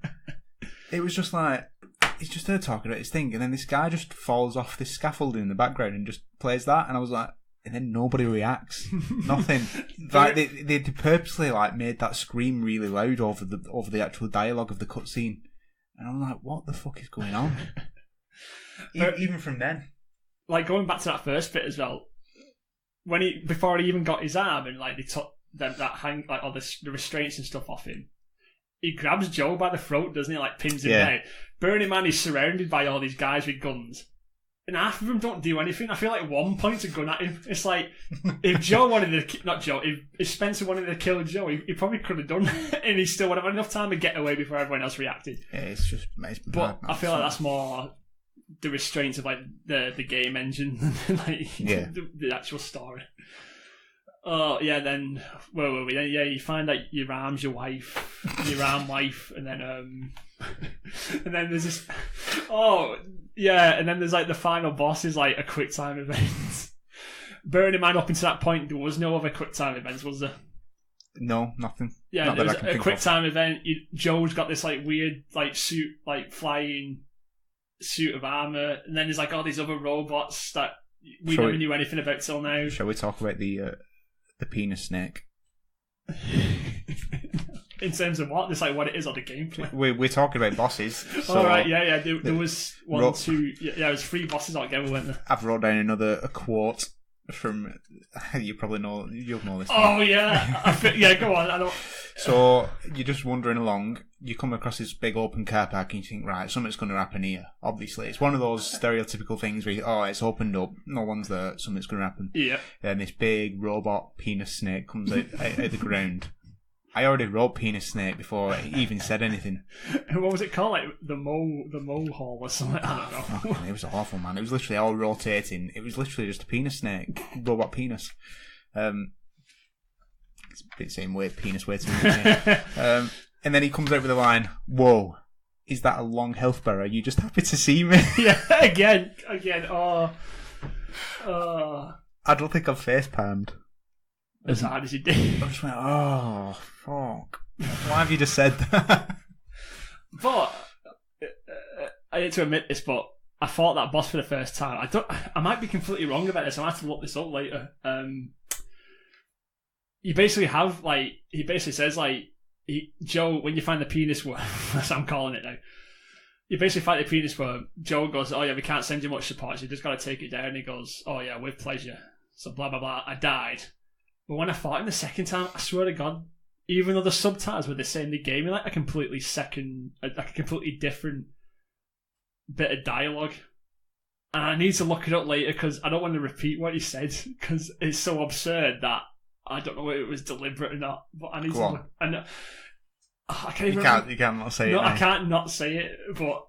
It was just like he's just there talking about his thing, and then this guy just falls off this scaffolding in the background and just plays that, and I was like. And then nobody reacts. Nothing. Like they purposely made that scream really loud over the actual dialogue of the cutscene, and I'm like, what the fuck is going on? Even from then, going back to that first bit as well, before he even got his arm and they took all the restraints and stuff off him, he grabs Joe by the throat, doesn't he? Pins him down. Burning Man is surrounded by all these guys with guns. And half of them don't do anything. I feel like one points a gun at him. It's like, if Joe wanted to... Not Joe. If Spencer wanted to kill Joe, he probably could have done it. And he still would have had enough time to get away before everyone else reacted. Yeah, it's just... But I feel like that's more the restraints of, the game engine than, the actual story. Oh, yeah, then... Where were we? Then, you find out your arm wife, and then... and then there's this... Oh... Yeah, and then there's the final boss is a quick time event. Bearing in mind, up until that point, there was no other quick time events, was there? No, nothing. Yeah, there was a quick time event. Joe's got this weird suit, flying suit of armor, and then there's all these other robots that we never knew anything about till now. Shall we talk about the penis snake? In terms of what? It's what it is on the gameplay. We're talking about bosses. So right, yeah. There was one, two... Yeah, there was 3 bosses altogether, weren't there? I've wrote down a quote from... You probably know... You'll know this. Oh, yeah. Yeah, go on. I don't... So, you're just wandering along. You come across this big open car park and you think, right, something's going to happen here. Obviously. It's one of those stereotypical things where it's opened up. No one's there. Something's going to happen. Yeah. Then this big robot penis snake comes out of the ground. I already wrote penis snake before he even said anything. What was it called? The mole hole or something? I don't know. It was awful, man. It was literally all rotating. It was literally just a penis snake. Robot penis. It's a bit the same way, penis way to me. And then he comes out with a line, "Whoa, is that a long health bar? Are you just happy to see me?" Yeah, again. Oh. I don't think I've face palmed as hard as you did. I just went, oh, fuck. Why have you just said that? But, I hate to admit this, but I fought that boss for the first time. I might be completely wrong about this. I might have to look this up later. You basically have, he basically says, Joe, when you find the penis worm, that's what I'm calling it now. You basically fight the penis worm. Joe goes, oh yeah, we can't send you much support, so you just got to take it down. And he goes, oh yeah, with pleasure. So blah, blah, blah. I died. But when I fought him the second time, I swear to God, even though the subtitles were the same, they gave me a completely different bit of dialogue. And I need to look it up later because I don't want to repeat what he said because it's so absurd that I don't know if it was deliberate or not. But I need to look. And I can't even. You can't not say it. No, now. I can't not say it. But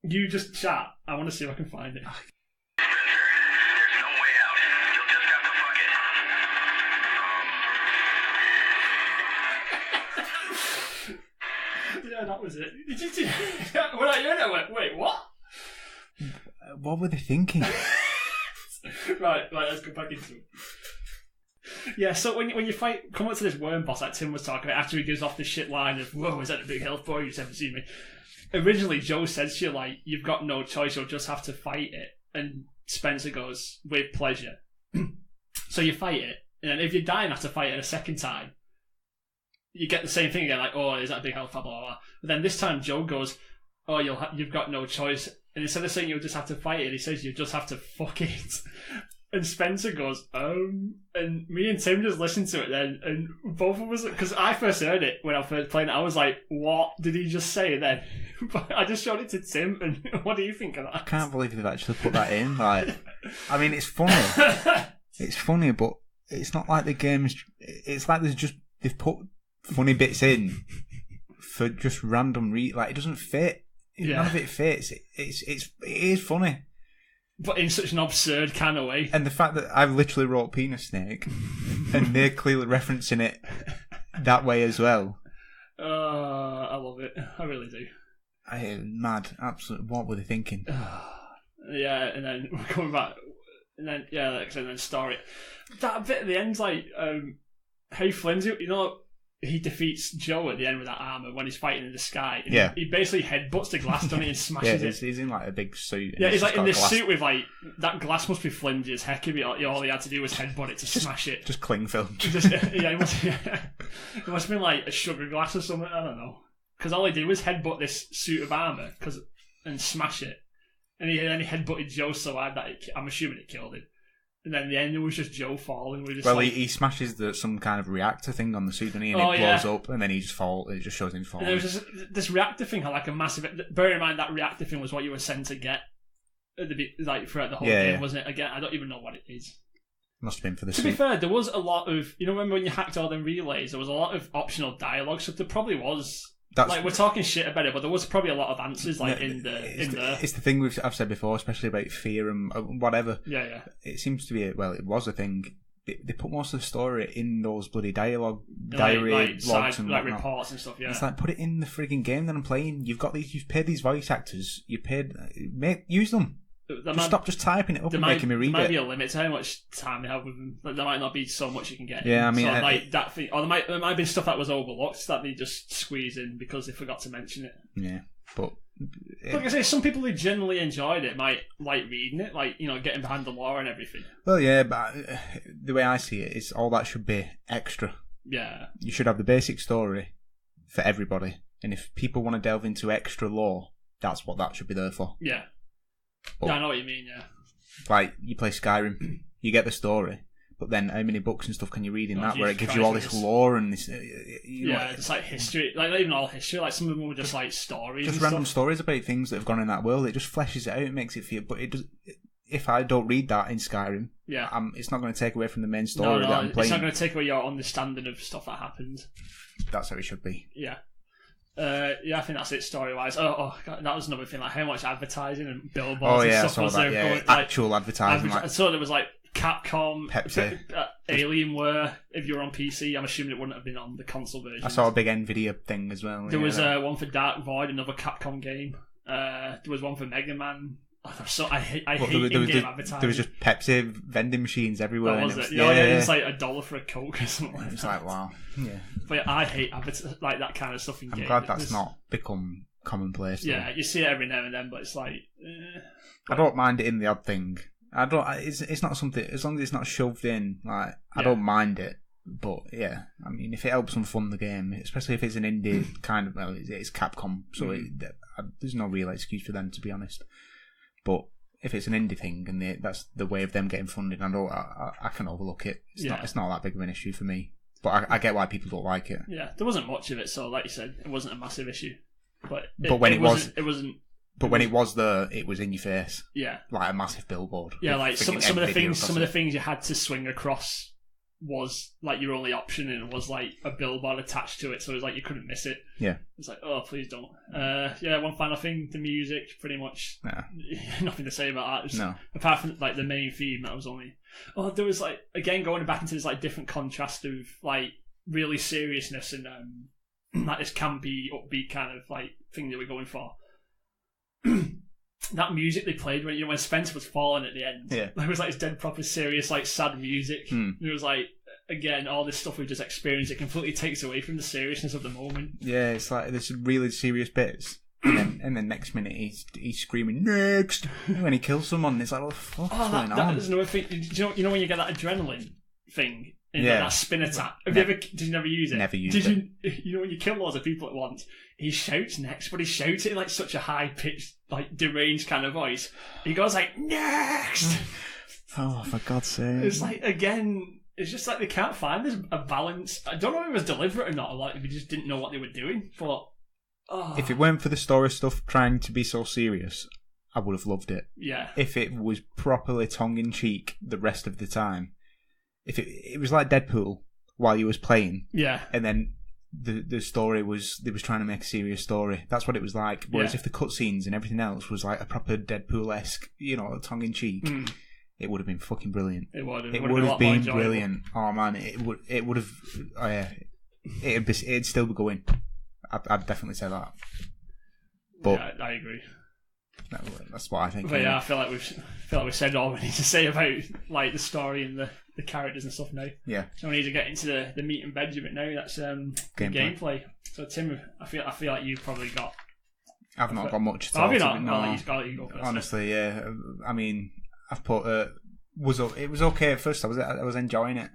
you just chat. I want to see if I can find it. Yeah, that was it. Did you? When I heard it, I went, "Wait, what?" What were they thinking? right, let's go back into it. Yeah, so when you come up to this worm boss like Tim was talking about, after he gives off the shit line of, "Whoa, is that a big health boy? You just haven't seen me." Originally, Joe says to you, like, "You've got no choice, you'll just have to fight it." And Spencer goes, "With pleasure." So you fight it, and if you die and have to fight it a second time, you get the same thing again, like, "Oh, is that a big health, blah, blah, blah." But then this time Joe goes, "Oh, you've got no choice." And instead of saying you'll just have to fight it, he says you just have to fuck it. And Spencer goes, and me and Tim just listened to it then, and both of us, because I first heard it when I first played it, I was like, what did he just say then? But I just showed it to Tim, and what do you think of that? I can't believe they've actually put that in. Like, I mean, it's funny. It's funny, but it's not like the game's... It's like they've put funny bits in for just random like, it doesn't fit. Yeah. None of it fits. It is funny. But in such an absurd kind of way. And the fact that I literally wrote Penis Snake and they're clearly referencing it that way as well. I love it. I really do. Mad. Absolutely. What were they thinking? Yeah, and then we're coming back. And then, yeah, like I said, and then story. That bit at the end's like, how flimsy, you know, he defeats Joe at the end with that armour when he's fighting in the sky. And yeah. He basically headbutts the glass, doesn't he, and smashes it. He's in like a big suit. Yeah, he's like in this suit with like, that glass must be flimsy as heck. All he had to do was headbutt it to smash it. Just cling film. It must have been like a sugar glass or something, I don't know. Because all he did was headbutt this suit of armour and smash it. And then he headbutted Joe so hard that I'm assuming it killed him. And then the end, it was just Joe falling. He smashes some kind of reactor thing on the suit, and it blows up, and then he just falls. It just shows him falling. And there was this reactor thing had like a massive. Bear in mind that reactor thing was what you were sent to get throughout the whole game, wasn't it? Again, I don't even know what it is. Must have been for the suit. To be fair, there was a lot of. Remember when you hacked all them relays? There was a lot of optional dialogue, so there probably was. We're talking shit about it, but there was probably a lot of answers in there. It's the thing I've said before, especially about fear and whatever. Yeah. It seems to be it was a thing. They put most of the story in those bloody dialogue, logs and reports and stuff. Yeah, it's like, put it in the frigging game that I'm playing. You've paid these voice actors. Use them. Stop just typing it up and making me read it. There might be a limit to how much time they have with them. There might not be so much you can get. Yeah, I mean, that thing, or there might have been stuff that was overlooked that they just squeeze in because they forgot to mention it. Yeah, but like I say, some people who generally enjoyed it might like reading it, getting behind the lore and everything. Well, yeah, but the way I see it is all that should be extra. Yeah, you should have the basic story for everybody, and if people want to delve into extra lore, that's what that should be there for. Yeah. I know what you mean, yeah. Like, you play Skyrim, you get the story, but then how many books and stuff can you read in that where it gives you all this lore and this... it's like history, like not even all history, like some of them were just like stories. Just random stories about things that have gone in that world, it just fleshes it out, it makes it feel... But it does... If I don't read that in Skyrim, it's not going to take away from the main story that I'm playing. It's not going to take away your understanding of stuff that happened. That's how it should be. Yeah. I think that's it story-wise. God, that was another thing, like how much advertising and billboards and stuff was there. Going, actual advertising. I saw there was like Capcom, Pepsi, Alienware. If you were on PC, I'm assuming it wouldn't have been on the console version. I saw a big Nvidia thing as well. There was one for Dark Void, another Capcom game. There was one for Mega Man. I hate in-game advertising. There was just Pepsi vending machines everywhere. Oh, was it? It's like $1 for a Coke or something like that. It's like, wow. Yeah. But I hate like that kind of stuff in games. I'm glad that's not become commonplace. Yeah, you see it every now and then, but it's like... I don't mind it in the odd thing. It's not something... As long as it's not shoved in, like, I don't mind it. But, yeah, I mean, if it helps them fund the game, especially if it's an indie kind of... Well, it's Capcom, so there's no real excuse for them, to be honest. But if it's an indie thing and that's the way of them getting funded, I can overlook it. It's not that big of an issue for me. But I get why people don't like it. Yeah, there wasn't much of it, so like you said, it wasn't a massive issue. But when it wasn't But when it was there, it was in your face. Yeah. Like a massive billboard. Yeah, like some of the things you had to swing across was like your only option, and it was like a billboard attached to it, so it was like you couldn't miss it. Yeah. It's like, oh, please don't. One final thing, the music, pretty much nothing to say about that. No. Apart from like the main theme, that was only... Oh, there was like, again, going back into this like different contrast of like really seriousness and like this campy, upbeat kind of like thing that we're going for. That music they played when Spencer was falling at the end, it was like this dead proper serious like sad music. It was like, again, all this stuff we've just experienced, it completely takes away from the seriousness of the moment. Yeah, it's like there's really serious bits, and then next minute he's screaming next when he kills someone. It's like, what the fuck's going on? There's another thing. You know when you get that adrenaline thing in that spin attack? Did you never use it? Never used it. You know when you kill loads of people at once, he shouts next, but he shouts it in like such a high pitched, like deranged kind of voice. He goes like next. Oh, for God's sake! It's like, again, it's just like they can't find a balance. I don't know if it was deliberate or not, or like we just didn't know what they were doing. But if it weren't for the story stuff trying to be so serious, I would have loved it. Yeah. If it was properly tongue in cheek the rest of the time. If it was like Deadpool while you was playing, and then the story was they was trying to make a serious story. That's what it was like. Whereas if the cutscenes and everything else was like a proper Deadpool-esque, tongue in cheek, it would have been fucking brilliant. It would have been brilliant. Oh man, it would have. Oh yeah, it'd still be going. I'd definitely say that. But I agree. That's what I think. But I feel like we've said all we need to say about like the story and the characters and stuff now. Yeah. So we need to get into the meat and veg of it now. That's gameplay. So Tim, I feel like you've probably got. I've not got much. Have you not? No. You go first. Honestly, yeah. I mean, I've put it was okay at first. I was enjoying it.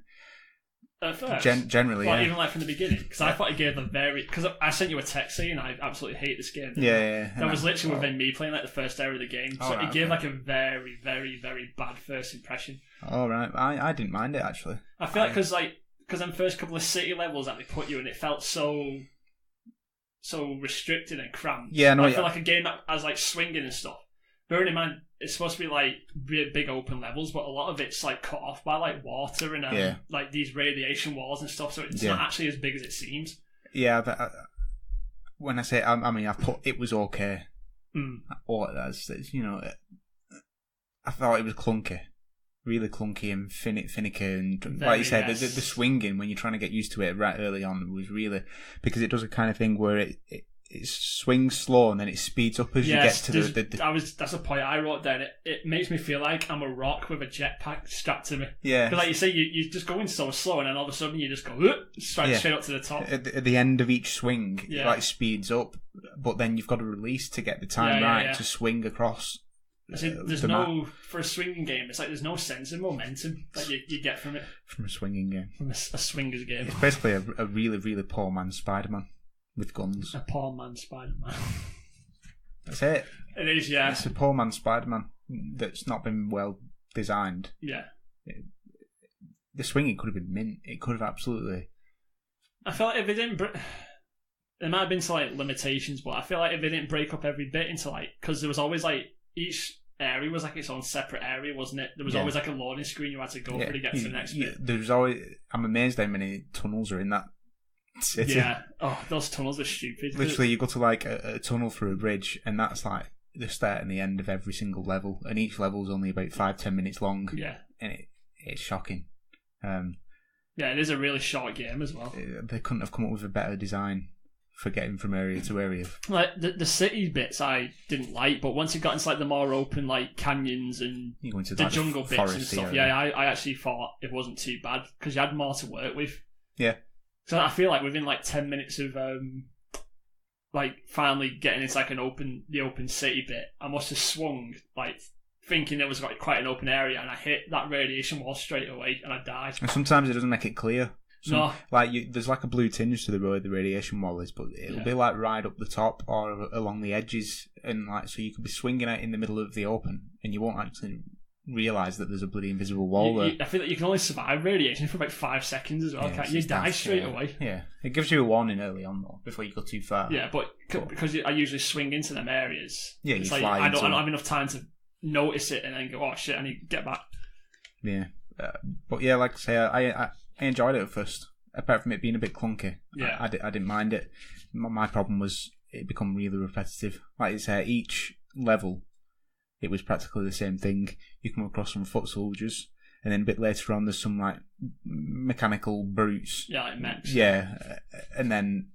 At first, generally, even like from the beginning, because I thought it gave because I sent you a text saying I absolutely hate this game. That was literally within me playing like the first hour of the game, so it gave like a very, very, very bad first impression. Oh right, I didn't mind it actually. I feel like because them first couple of city levels that they put you in, it felt so restricted and cramped. Yeah, no, I feel like a game that has like swinging and stuff. Bearing in mind, it's supposed to be like big open levels, but a lot of it's like cut off by like water and like these radiation walls and stuff. So it's not actually as big as it seems. Yeah, but when I say, I mean, I put it was okay. Or I thought it was clunky, really clunky and finicky, and like you said, the swinging when you're trying to get used to it right early on was really, because it does a kind of thing where it swings slow and then it speeds up as you get to that's a point I wrote down. It makes me feel like I'm a rock with a jetpack strapped to me. Yeah. Because like you say, you're just going so slow and then all of a sudden you just go straight up to the top. At the end of each swing, it like speeds up, but then you've got to release to get the time to swing across. There's no, for a swinging game, it's like there's no sense of momentum that you get from it. From a swinging game. From a swinger's game. It's basically a really, really poor man's Spider-Man. With guns. A poor man's Spider-Man. That's it. It is, yeah. It's a poor man's Spider-Man that's not been well designed. Yeah. The swinging could have been mint. It could have absolutely... I feel like if it didn't... There might have been some like, limitations, but I feel like if they didn't break up every bit into like... Because there was always like... Each area was like its own separate area, wasn't it? There was always like a loading screen you had to go for to get to the next bit. There's always... I'm amazed how many tunnels are in that city. Yeah. Oh, those tunnels are stupid. Literally, you go to like a tunnel through a bridge, and that's like the start and the end of every single level, and each level's only about 5-10 minutes long. Yeah. And it's shocking. Yeah, it is a really short game as well. They couldn't have come up with a better design for getting from area to area. Like the city bits I didn't like, but once you got into like the more open like canyons and the jungle bits and stuff, I actually thought it wasn't too bad because you had more to work with. Yeah. So I feel like within like 10 minutes of like finally getting into like the open city bit, I must have swung like thinking it was like quite an open area, and I hit that radiation wall straight away and I died. And sometimes it doesn't make it clear. Like there's like a blue tinge to the road the radiation wall is, but it'll be like right up the top or along the edges, and like so you could be swinging out in the middle of the open and you won't actually realise that there's a bloody invisible wall there. I feel like you can only survive radiation for about 5 seconds as well. You die straight away. Yeah, it gives you a warning early on though before you go too far. Yeah, but because I usually swing into them areas. Yeah, it's you like fly I into don't them. have enough time to notice it and then go, oh shit, I need to get back. Yeah, but yeah, like I say, I enjoyed it at first. Apart from it being a bit clunky, Yeah. I didn't mind it. My problem was it become really repetitive. Like you say, each level, it was practically the same thing. You come across some foot soldiers, and then a bit later on, there's some like mechanical brutes. Yeah, like mechs. Yeah, and then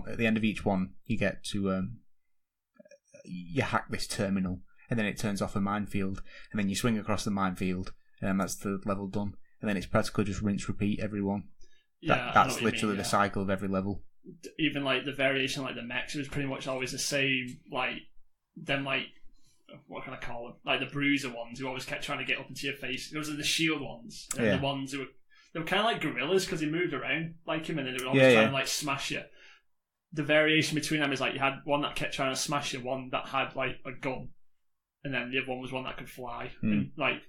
at the end of each one, you get to you hack this terminal, and then it turns off a minefield, and then you swing across the minefield, and that's the level done. And then it's practically just rinse, repeat every one. That's literally the cycle of every level. Even like the variation, like the mechs, it was pretty much always the same. Like them, like what can I call them? Like the bruiser ones who always kept trying to get up into your face. Those are the shield ones, and the ones who were kind of like gorillas because they moved around like him, and then they were always trying to like smash you. The variation between them is like you had one that kept trying to smash you, one that had like a gun, and then the other one was one that could fly. And like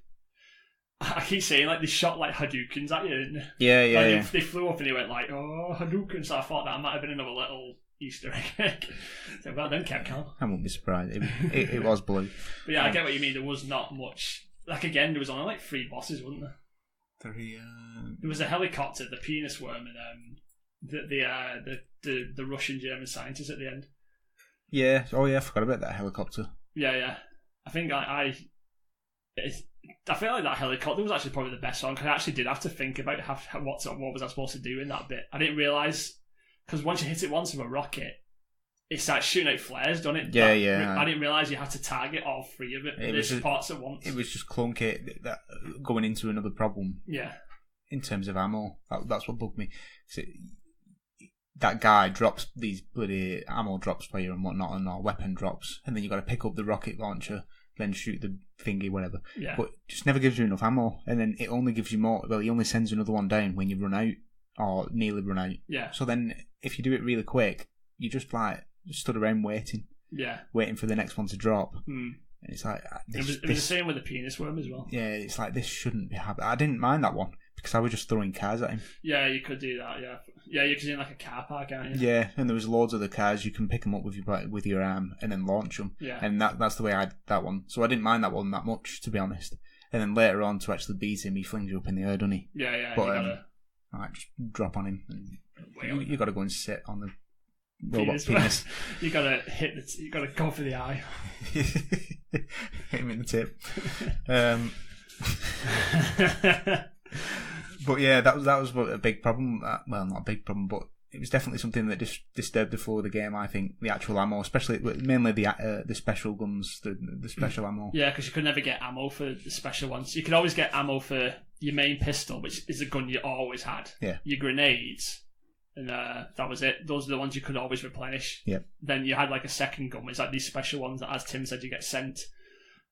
I keep saying, like, they shot, like, Hadoukens at you, didn't they? Yeah. They flew up and he went, like, oh, Hadouken. So I thought that might have been another little Easter egg. So, well done, Capcom. I wouldn't be surprised. It was blue. But yeah, I get what you mean. There was not much. Like, again, there was only, like, 3 bosses, wasn't there? 3, There was a helicopter, the penis worm, and the Russian German scientist at the end. Yeah. Oh, yeah, I forgot about that helicopter. Yeah. I think I feel like that helicopter was actually probably the best one because I actually did have to think about what was I supposed to do in that bit. I didn't realise because once you hit it once with a rocket, it starts shooting out flares, doesn't it? Yeah. I didn't realise you had to target all 3 of it parts at once. It was just clunky. That going into another problem. Yeah. In terms of ammo, that's what bugged me. That guy drops these bloody ammo drops for you and whatnot, and all weapon drops, and then you got to pick up the rocket launcher. Then shoot the thingy, whatever. Yeah. But it just never gives you enough ammo. And then it only gives you more. Well, he only sends another one down when you run out or nearly run out. Yeah. So then if you do it really quick, you just stood around waiting. Yeah. Waiting for the next one to drop. And it's like... It was the same with the penis worm as well. Yeah, it's like this shouldn't be happening. I didn't mind that one because I was just throwing cars at him. Yeah, you could do that, yeah. Yeah, you could do it in like a car park, aren't you? Yeah, and there was loads of the cars. You can pick them up with your arm and then launch them. Yeah. And that's the way I did that one. So I didn't mind that one that much, to be honest. And then later on, to actually beat him, he flings you up in the air, doesn't he? Yeah. But just drop on him. And you got to go and sit on the robot penis. You got to go for the eye. Hit him in the tip. But yeah, that was a big problem. Well, not a big problem, but it was definitely something that disturbed the flow of the game. I think the actual ammo, especially mainly the special guns, the special ammo. Yeah, because you could never get ammo for the special ones. You could always get ammo for your main pistol, which is a gun you always had. Yeah. Your grenades, and that was it. Those are the ones you could always replenish. Yeah. Then you had like a second gun, which is like these special ones that, as Tim said, you get sent.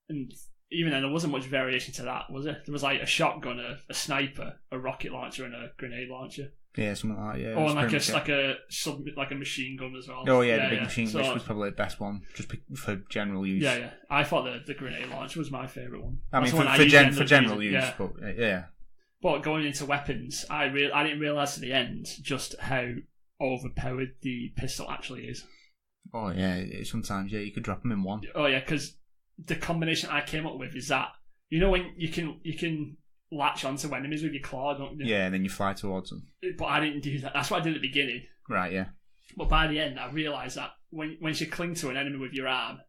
And even then, there wasn't much variation to that, was there? There was like a shotgun, a sniper, a rocket launcher, and a grenade launcher. Yeah, something like that. Yeah. Oh, and like a machine gun as well. Oh yeah, the big machine gun was probably the best one, just for general use. Yeah. I thought the grenade launcher was my favourite one. I mean, for general use, yeah. But yeah. But going into weapons, I didn't realise at the end just how overpowered the pistol actually is. Oh yeah, sometimes you could drop them in one. Oh yeah, because the combination I came up with is that when you can latch onto enemies with your claw, don't you? Yeah, and then you fly towards them. But I didn't do that. That's what I did at the beginning. Right, yeah. But by the end, I realised that when you cling to an enemy with your arm,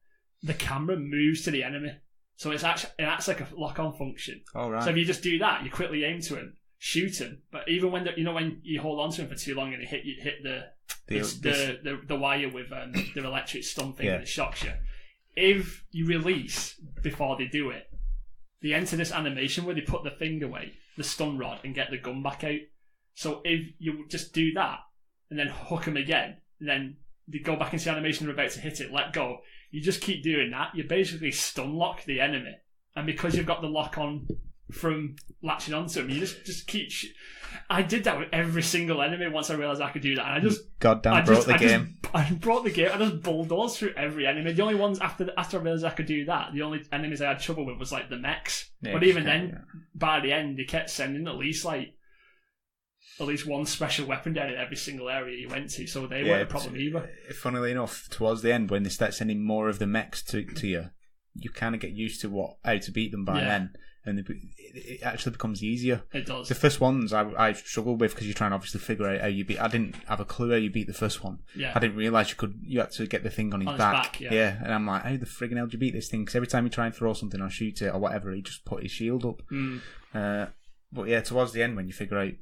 the camera moves to the enemy. So it acts like a lock-on function. Oh, right. So if you just do that, you quickly aim to him, shoot him. But even when when you hold on to him for too long and you hit the wire with the electric stun thing and it shocks you. If you release before they do it, they enter this animation where they put the thing away, the stun rod, and get the gun back out. So if you just do that and then hook them again, and then they go back into the animation they're about to hit it, let go, you just keep doing that, you basically stun lock the enemy. And because you've got the lock on from latching onto them, you just keep... I did that with every single enemy once I realised I could do that. And I just... Goddamn brought the game. I brought the game. I just bulldozed through every enemy. The only ones after I realised I could do that, the only enemies I had trouble with was like the mechs. Yeah, but even then, by the end, they kept sending at least like at least one special weapon down in every single area you went to, so they weren't a problem either. Funnily enough, towards the end, when they start sending more of the mechs to you, you kind of get used to how to beat them by then, and it actually becomes easier. It does. The first ones I struggled with because you're trying to obviously figure out how you beat. I didn't have a clue how you beat the first one. Yeah. I didn't realise you had to get the thing on his back. Yeah, and I'm like, how the friggin' hell do you beat this thing? Because every time you try and throw something or shoot it or whatever, he just put his shield up. But yeah, towards the end when you figure out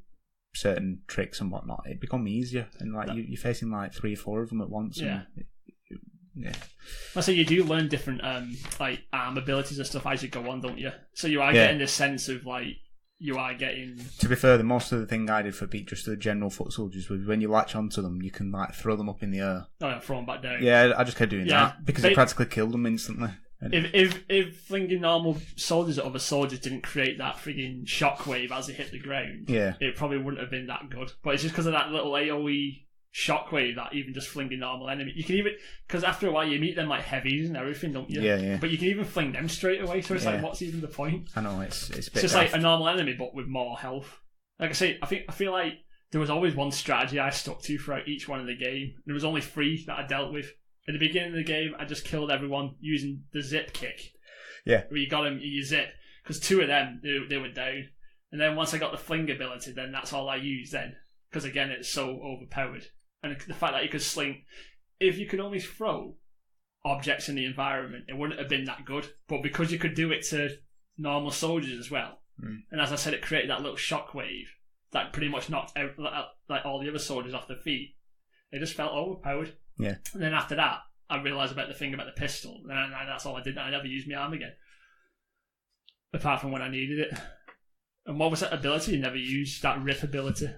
certain tricks and whatnot, it becomes easier, and like you're facing like 3 or 4 of them at once. Yeah. Yeah. I say you do learn different like arm abilities and stuff as you go on, don't you? So you are getting this sense of like you are getting. To be fair, the most of the thing I did for beat just the general foot soldiers was when you latch onto them, you can like throw them up in the air. Oh yeah, throw them back down. Yeah, I just kept doing that because it practically killed them instantly. If flinging normal soldiers at other soldiers didn't create that frigging shockwave as they hit the ground, it probably wouldn't have been that good. But it's just because of that little AoE shockwave that even just flinging normal enemy, you can even, because after a while you meet them like heavies and everything, don't you? Yeah. But you can even fling them straight away, so it's like, what's even the point? I know it's a bit just like a normal enemy but with more health. Like I say, I feel like there was always one strategy I stuck to throughout each one of the game. There was only 3 that I dealt with. At the beginning of the game, I just killed everyone using the zip kick. Yeah. Where you got them, you zip. Because 2 of them, they were down. And then once I got the fling ability, then that's all I used then. Because again, it's so overpowered. And the fact that you could sling... If you could only throw objects in the environment, it wouldn't have been that good. But because you could do it to normal soldiers as well, and as I said, it created that little shockwave that pretty much knocked out like all the other soldiers off their feet. It just felt overpowered. Yeah. And then after that, I realised about the thing about the pistol, and that's all I did. I never used my arm again, apart from when I needed it. And what was that ability you never used? That rip ability.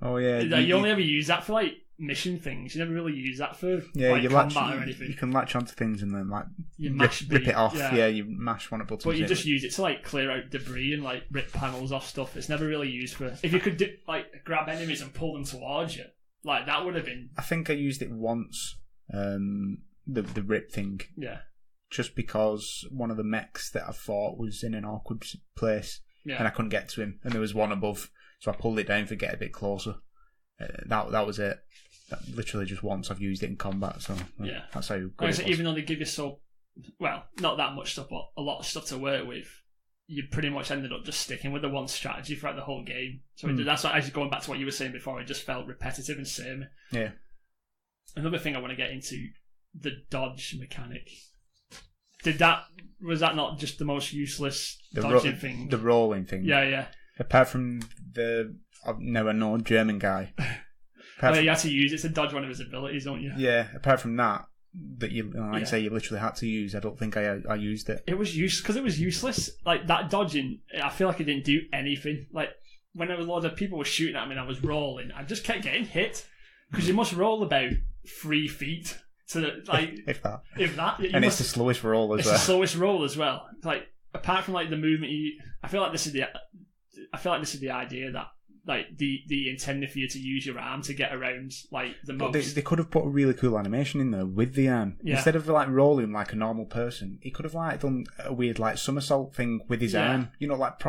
Oh yeah. You only ever use that for like mission things. You never really use that for like combat or anything. You can latch onto things and then like rip it off. Yeah, you mash one of buttons. But you just use it to like clear out debris and like rip panels off stuff. It's never really used for. If you could like grab enemies and pull them towards you. Like, that would have been... I think I used it once, the rip thing. Yeah. Just because one of the mechs that I fought was in an awkward place, and I couldn't get to him, and there was one above, so I pulled it down to get a bit closer. That was it. Literally just once I've used it in combat, so that's how good it was. Even though they give you not that much stuff, but a lot of stuff to work with, you pretty much ended up just sticking with the one strategy throughout the whole game. So that's why, as going back to what you were saying before, it just felt repetitive and same. Yeah. Another thing I want to get into, the dodge mechanic. Was that not just the most useless dodging thing? The rolling thing. Yeah. Apart from the German guy. You had to use it to dodge one of his abilities, don't you? Yeah. Apart from that you say you literally had to use. I don't think I used it. It was because it was useless. Like that dodging, I feel like it didn't do anything. Like when a lot of people were shooting at me and I was rolling, I just kept getting hit because you must roll about 3 feet to like if that. It's the slowest roll as well. It's the slowest roll as well. Like apart from like the movement, I feel like this is the idea that. Like the intended for you to use your arm to get around like the most. They could have put a really cool animation in there with the arm instead of like rolling like a normal person. He could have like done a weird like somersault thing with his arm. You know, like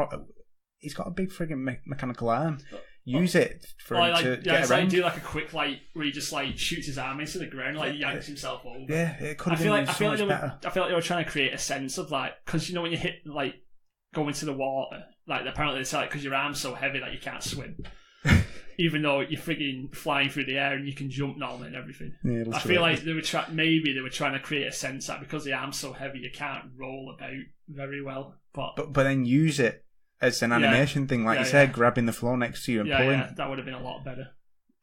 he's got a big friggin' mechanical arm. Use it for him to get around. Do like a quick like where he just like shoots his arm into the ground, like yanks himself over. Yeah, it could have been so much better. I feel like they were trying to create a sense of like because you know when you hit like go into the water. Like, apparently it's like, because your arm's so heavy that you can't swim. Even though you're frigging flying through the air and you can jump normally and everything. Yeah, I feel like they were trying to create a sense that because the arm's so heavy, you can't roll about very well. But then use it as an animation thing, like you said, grabbing the floor next to you and pulling. Yeah, that would have been a lot better.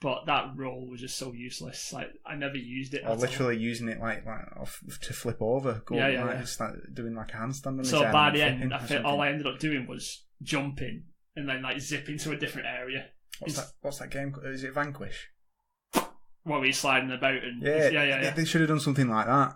But that roll was just so useless. Like I never used it. Or literally using it like to flip over, just like doing like a handstand on his arm. So by the end, all I ended up doing was jumping and then like zipping to a different area. What's that game? Is it Vanquish? What were you sliding about and They should have done something like that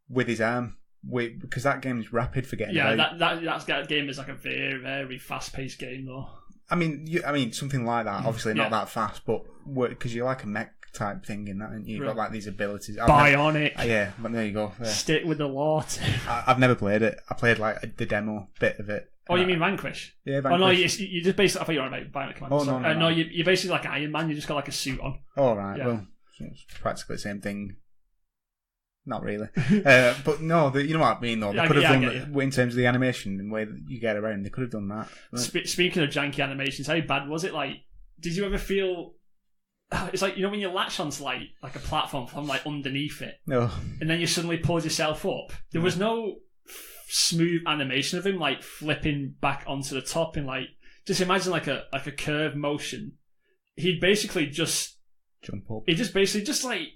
with his arm. Because that game is rapid for getting about. that game is like a very, very fast-paced game though. I mean, something like that. Obviously, not that fast, but because you're like a mech type thing in that, and you've got like these abilities. Bionic. But there you go. Yeah. Stick with the law. I've never played it. I played like the demo bit of it, Oh, you mean Vanquish? Yeah, Vanquish. Oh no, you just basically. I thought you were on about Bionic Commando. Oh no. You're basically like Iron Man. You just got like a suit on. Oh right, well, it's practically the same thing. Not really, but no, you know what I mean though. They could have done in terms of the animation and the way that you get around. They could have done that. Speaking of janky animations, how bad was it? Like, did you ever feel? It's like, you know, when you latch onto like a platform from like underneath it, no, and then you suddenly pull yourself up. There was no smooth animation of him like flipping back onto the top and like just imagine like a curved motion. He'd basically just jump up. He just basically just like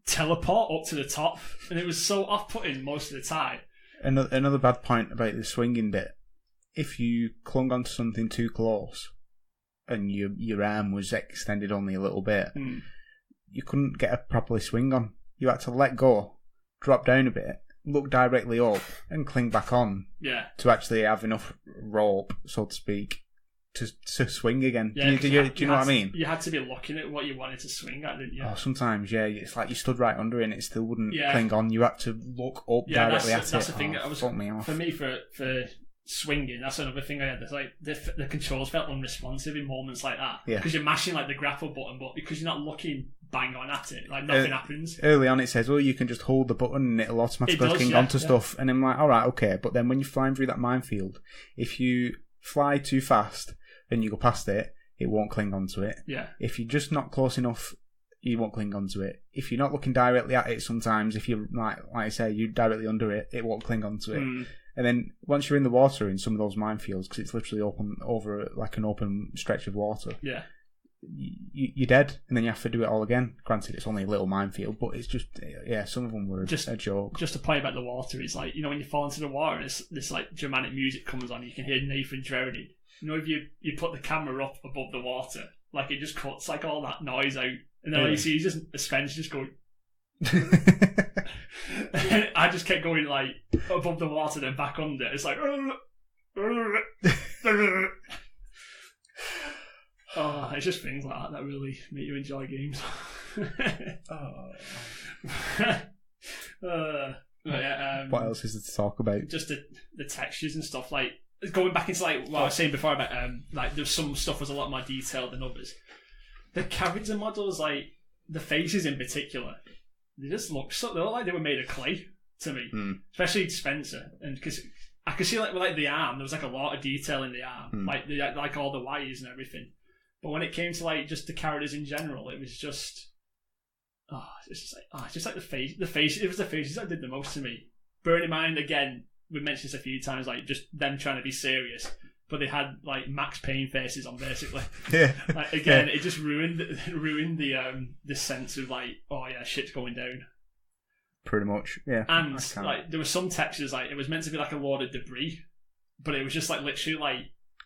teleport up to the top, and it was so off-putting most of the time. Another bad point about the swinging bit: if you clung onto something too close and your arm was extended only a little bit, you couldn't get a properly swing on. You had to let go, drop down a bit, look directly up, and cling back on. Yeah. To actually have enough rope, so to speak, to swing again. Yeah, do you know what I mean? You had to be looking at what you wanted to swing at, didn't you? Oh, sometimes, yeah. It's like you stood right under it and it still wouldn't cling on. You had to look up directly at it. That's the thing. Fuck me off. For me, for swinging, that's another thing I had. It's like the controls felt unresponsive in moments like that. Yeah. Because you're mashing like the grapple button, but because you're not looking bang on at it, like nothing happens. Early on it says, well, you can just hold the button and it'll automatically cling onto stuff. And I'm like, alright, okay. But then when you're flying through that minefield, if you fly too fast and you go past it, it won't cling onto it. Yeah. If you're just not close enough, you won't cling onto it. If you're not looking directly at it sometimes, if you're, like I say, you're directly under it, it won't cling onto it. And then once you're in the water in some of those minefields, because it's literally open over like an open stretch of water, you're dead, and then you have to do it all again. Granted, it's only a little minefield, but it's just, some of them were just a joke. Just to point about the water is like, you know, when you fall into the water and this like dramatic music comes on, you can hear Nathan drowning. You know, if you put the camera up above the water, like it just cuts like all that noise out, and then all you see is just a sponge just going. I just kept going like above the water, then back under. It's like, oh, it's just things like that really make you enjoy games. What else is there to talk about? Just the textures and stuff. Like going back into like what I was saying before about like there's some stuff was a lot more detailed than others. The character models, like the faces in particular, they just look like they were made of clay to me, especially Spencer, and because I could see like the arm, there was like a lot of detail in the arm, like all the wires and everything. But when it came to like just the characters in general, it was just it's just like the face. It was the faces that did the most to me. Bearing in mind, again, we mentioned this a few times, like just them trying to be serious, but they had like Max Payne faces on basically. Yeah. Like, again, it just ruined the sense of like, oh yeah, shit's going down. Pretty much, yeah. And like there were some textures, like it was meant to be like a load of debris, but it was just like literally like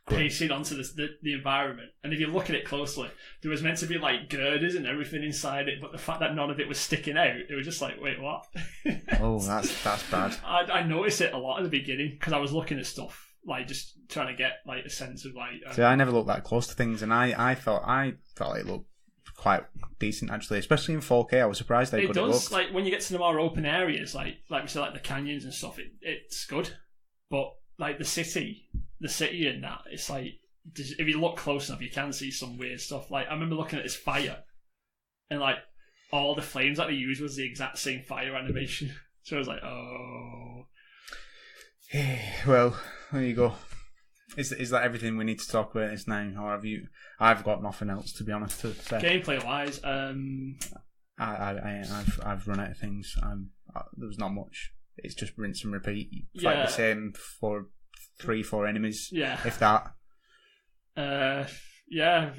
pasted onto the environment. And if you look at it closely, there was meant to be like girders and everything inside it, but the fact that none of it was sticking out, it was just like, wait, what? Oh, that's bad. I noticed it a lot at the beginning because I was looking at stuff like just trying to get like a sense of like. See, I never looked that close to things, and I thought it looked quite decent actually, especially in 4K. I was surprised how good it looked. Like when you get to the more open areas, like we said, like the canyons and stuff, it's good. But like the city in that, it's like if you look close enough, you can see some weird stuff. Like I remember looking at this fire, and like all the flames that they used was the exact same fire animation. So I was like, oh. Well, there you go. Is that everything we need to talk about this now, or have you? I've got nothing else to be honest to say. Gameplay wise, I've run out of things. There's not much. It's just rinse and repeat. Fight the same for 3-4 enemies. Yeah, if that. Yeah.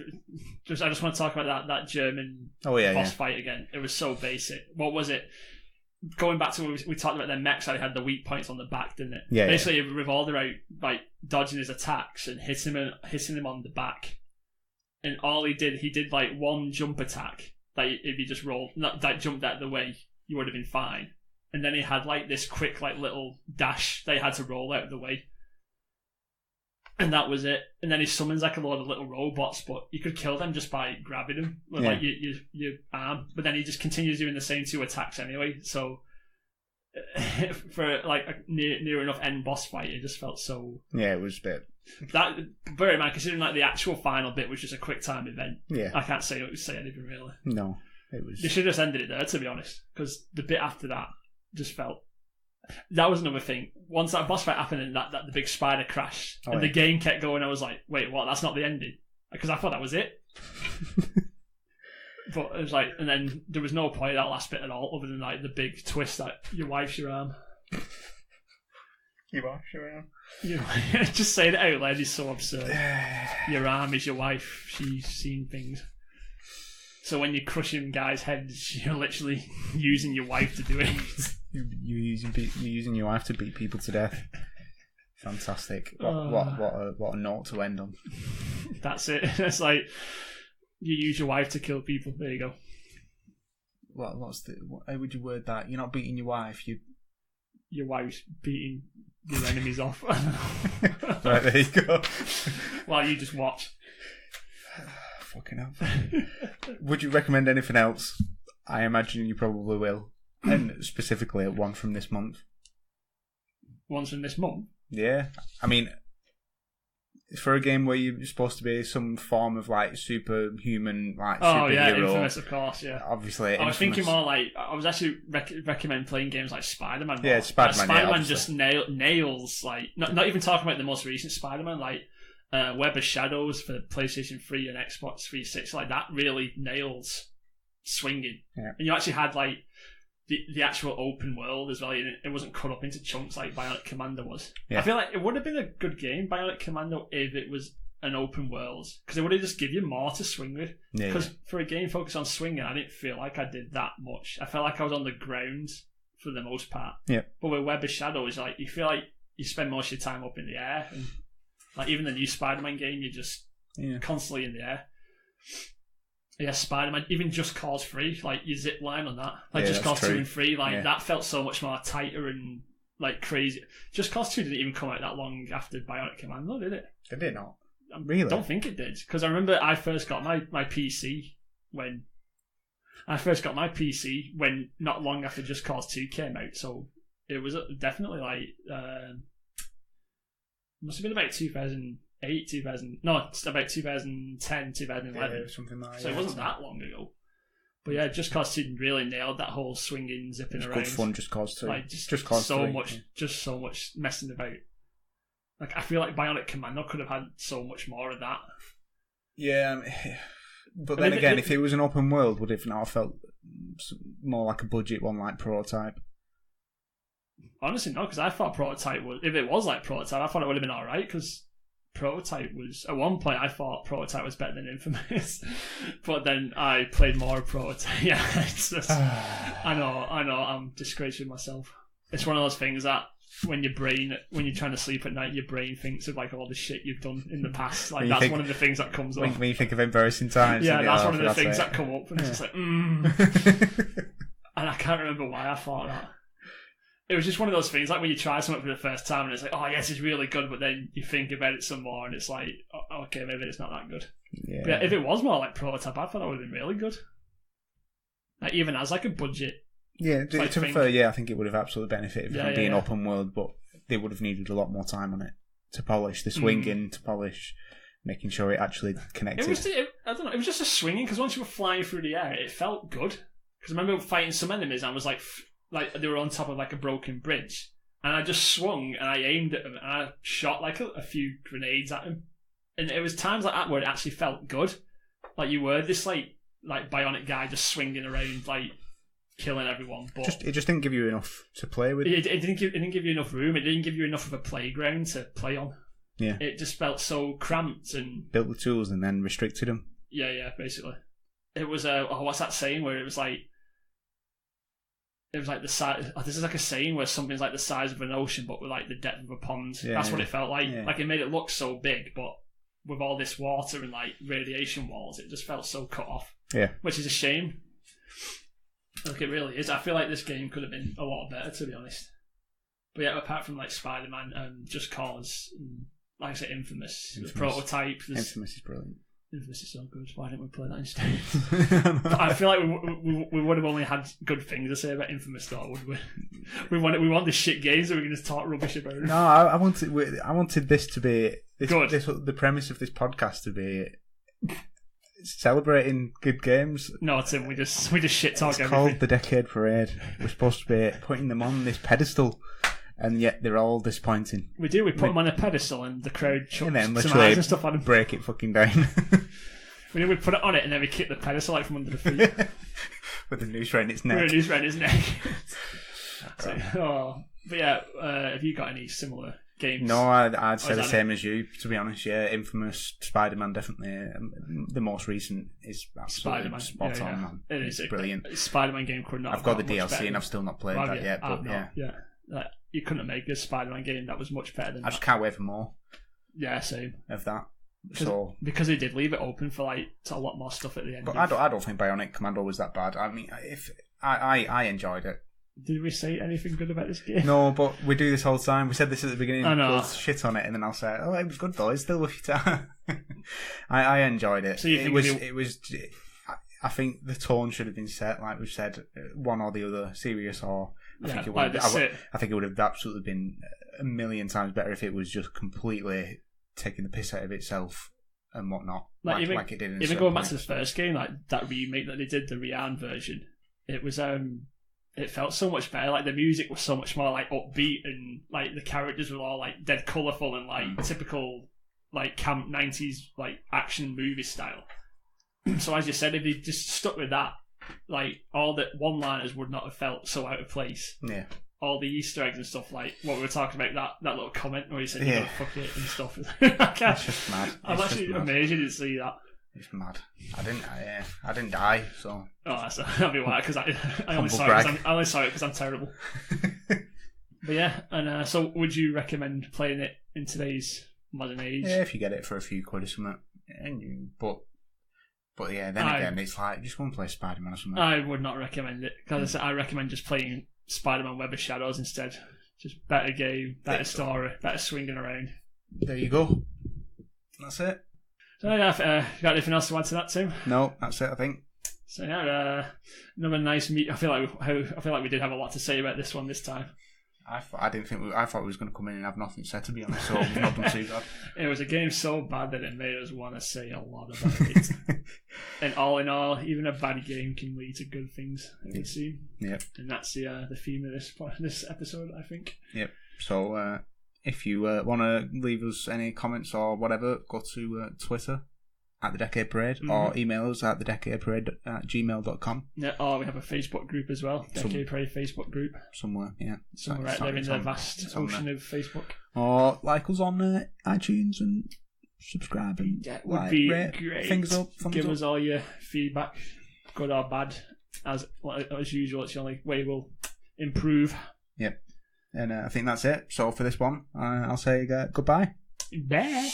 I just want to talk about that German boss fight again. It was so basic. What was it? Going back to when we talked about their mechs, how they had the weak points on the back, didn't it? Yeah. Basically, it revolved around like dodging his attacks and hitting him on the back. And all he did like one jump attack. Like if you just rolled, not that jumped out of the way, you would have been fine. And then he had like this quick like little dash they had to roll out of the way. And that was it. And then he summons like a load of little robots, but you could kill them just by grabbing them with like your arm. But then he just continues doing the same 2 attacks anyway. So for like a near enough end boss fight, it just felt so. Yeah, it was a bit. That bear in mind, considering like the actual final bit was just a quick time event. Yeah, I can't say anything really. No, it was. They should have just ended it there, to be honest, because the bit after that just felt. That was another thing. Once that boss fight happened and that the big spider crashed and the game kept going, I was like, wait, what? That's not the ending, because I thought that was it. But it was like, and then there was no point of that last bit at all, other than like the big twist that your wife's your arm. Your wife's your arm. Just saying it out loud is so absurd. Your arm is your wife. She's seen things. So when you're crushing guys' heads, you're literally using your wife to do it. You're using your wife to beat people to death. Fantastic! What a note to end on. That's it. It's like you use your wife to kill people. There you go. How would you word that? You're not beating your wife. Your wife's beating your enemies off. Right, there you go. While you just watch. Fucking hell. Would you recommend anything else? I imagine you probably will. And specifically one from this month. Ones from this month? Yeah. I mean, for a game where you're supposed to be some form of like superhuman, like superhero. Yeah, Infamous, of course, yeah. Obviously, I was thinking more like, I was actually recommend playing games like Spider-Man. Yeah, Spider-Man. Spider-Man just nails, like, not even talking about the most recent Spider-Man, like Web of Shadows for PlayStation 3 and Xbox 360, like that really nails swinging. Yeah. And you actually had like the actual open world as well. It wasn't cut up into chunks like Bionic Commando was. Yeah. I feel like it would have been a good game, Bionic Commando, if it was an open world, because it would have just give you more to swing with. Because for a game focused on swinging, I didn't feel like I did that much. I felt like I was on the ground for the most part. Yeah. But with Web of Shadows, like you feel like you spend most of your time up in the air, and like even the new Spider-Man game, you're just constantly in the air. Yeah, Spider-Man, even Just Cause 3, like you zip line on that. Like Just Cause 2 and 3, like that felt so much more tighter and like crazy. Just Cause 2 didn't even come out that long after Bionic Commando, did it? Did it not? Really? I don't think it did. Because I remember I first got my PC when not long after Just Cause 2 came out. So it was definitely like, must have been about 2008, it's about 2010, 2011. Yeah, something like that. So it wasn't that long ago. But yeah, Just Cause 2 really nailed that whole swinging, zipping around. Good fun, Just Cause 2. Like, just Cause so 3, much, just so much messing about. Like, I feel like Bionic Commando could have had so much more of that. Yeah, but then again, if it was an open world, would it not have felt more like a budget one, like Prototype? Honestly, no, because I thought Prototype was... If it was like Prototype, I thought it would have been alright, because Prototype was... At one point, I thought Prototype was better than Infamous. But then I played more of Prototype. Yeah, it's just... I know, I'm disgraced with myself. It's one of those things that when you're trying to sleep at night, your brain thinks of like all the shit you've done in the past. Like that's one of the things that comes up. When you think of embarrassing times. Yeah, that's one of the things that come up, and it's just like, And I can't remember why I thought that. It was just one of those things, like when you try something for the first time and it's like, oh yes, it's really good, but then you think about it some more and it's like, oh, okay, maybe it's not that good. Yeah. But yeah, if it was more like Prototype, I thought that would have been really good. Like even as like a budget. Yeah, to be fair, I think it would have absolutely benefited from being open world, but they would have needed a lot more time on it to polish the swinging, to polish making sure it actually connected. I don't know, it was just a swinging, because once you were flying through the air, it felt good. Because I remember fighting some enemies and I was like they were on top of like a broken bridge, and I just swung and I aimed at them and I shot like a few grenades at them, and it was times like that where it actually felt good. Like you were this like bionic guy just swinging around like killing everyone, but it just didn't give you enough to play with. It didn't give you enough room. It didn't give you enough of a playground to play on. Yeah, it just felt so cramped and built the tools and then restricted them. Yeah, basically. It was what's that saying where it was like the size. This is like a saying where something's like the size of an ocean, but with like the depth of a pond. Yeah, that's what it felt like. Yeah. Like it made it look so big, but with all this water and like radiation walls, it just felt so cut off. Yeah, which is a shame. Like it really is. I feel like this game could have been a lot better, to be honest. But yeah, apart from like Spider-Man, Just Cause, like I said, Infamous. Prototype. Infamous is brilliant. Infamous is so good. Why didn't we play that instead? I feel like we would have only had good things to say about Infamous, though, would we? We want the shit games, so we can just talk rubbish about it. No, I wanted this to be the premise of this podcast to be celebrating good games. No, Tim, we just shit talk. It's called the Decade Parade. We're supposed to be putting them on this pedestal. And yet they're all disappointing. We do. We put them on a pedestal, and the crowd chucks and then some eyes and stuff on them. Break it fucking down. We put it on it, and then we kick the pedestal like from under the feet with a noose around its neck. With a noose around its neck. But yeah, have you got any similar games? No, I'd say the same as you. To be honest, yeah, Infamous, Spider-Man, definitely. The most recent is absolutely Spider-Man. spot on, man. It is brilliant. Spider-Man game could not. I've got the DLC, and I've still not played that yet. But yeah. Like, you couldn't make a Spider-Man game that was much better than that. I just can't wait for more. Yeah, same. Of that. Because they did leave it open for like a lot more stuff at the end. But I don't think Bionic Commando was that bad. I mean, if I enjoyed it. Did we say anything good about this game? No, but we do this all the time. We said this at the beginning. I know. We'll shit on it, and then I'll say, "Oh, it was good though. It's still worth your time." I enjoyed it. So it was. I think the tone should have been set, like we've said, one or the other, serious or. I think it would have absolutely been a million times better if it was just completely taking the piss out of itself and whatnot, like it did. Even going back to the first game, like that remake that they did, the Rian version, it was it felt so much better. Like the music was so much more like upbeat, and like the characters were all like dead colourful and like typical like camp 90s like action movie style. So as you said, if they just stuck with that, like all the one-liners would not have felt so out of place. Yeah. All the Easter eggs and stuff, like what we were talking about, that little comment where he said, "You fuck it" and stuff. It's just mad. I'm actually amazed you didn't see that. It's mad. I didn't die, so. Oh, that'll be why, because I only saw it because I'm terrible. But yeah, and so would you recommend playing it in today's modern age? Yeah, if you get it for a few quid or something, But yeah, then again, it's like, just go and play Spider-Man or something. I would not recommend it, because I recommend just playing Spider-Man Web of Shadows instead. Just better game, better story, better swinging around. There you go. That's it. So yeah, got anything else to add to that, Tim? No, that's it, I think. So yeah, another nice meet. I feel like we did have a lot to say about this one this time. I thought we was going to come in and have nothing said, to be honest, so we've not done too bad. It was a game so bad that it made us want to say a lot about it. And all in all, even a bad game can lead to good things, it would seem. Yep. And that's the theme of this episode, I think. Yep. So if you want to leave us any comments or whatever, go to Twitter at the Decade Parade, or email us at thedecadeparade@gmail.com. Yeah, or we have a Facebook group as well, Decade Parade Facebook group. Somewhere out there in the vast ocean of Facebook. Or like us on iTunes and subscribe and would be great. Thumbs up. Give us all your feedback, good or bad. As usual, it's the only way we'll improve. Yep. And I think that's it. So for this one, I'll say goodbye. Bye.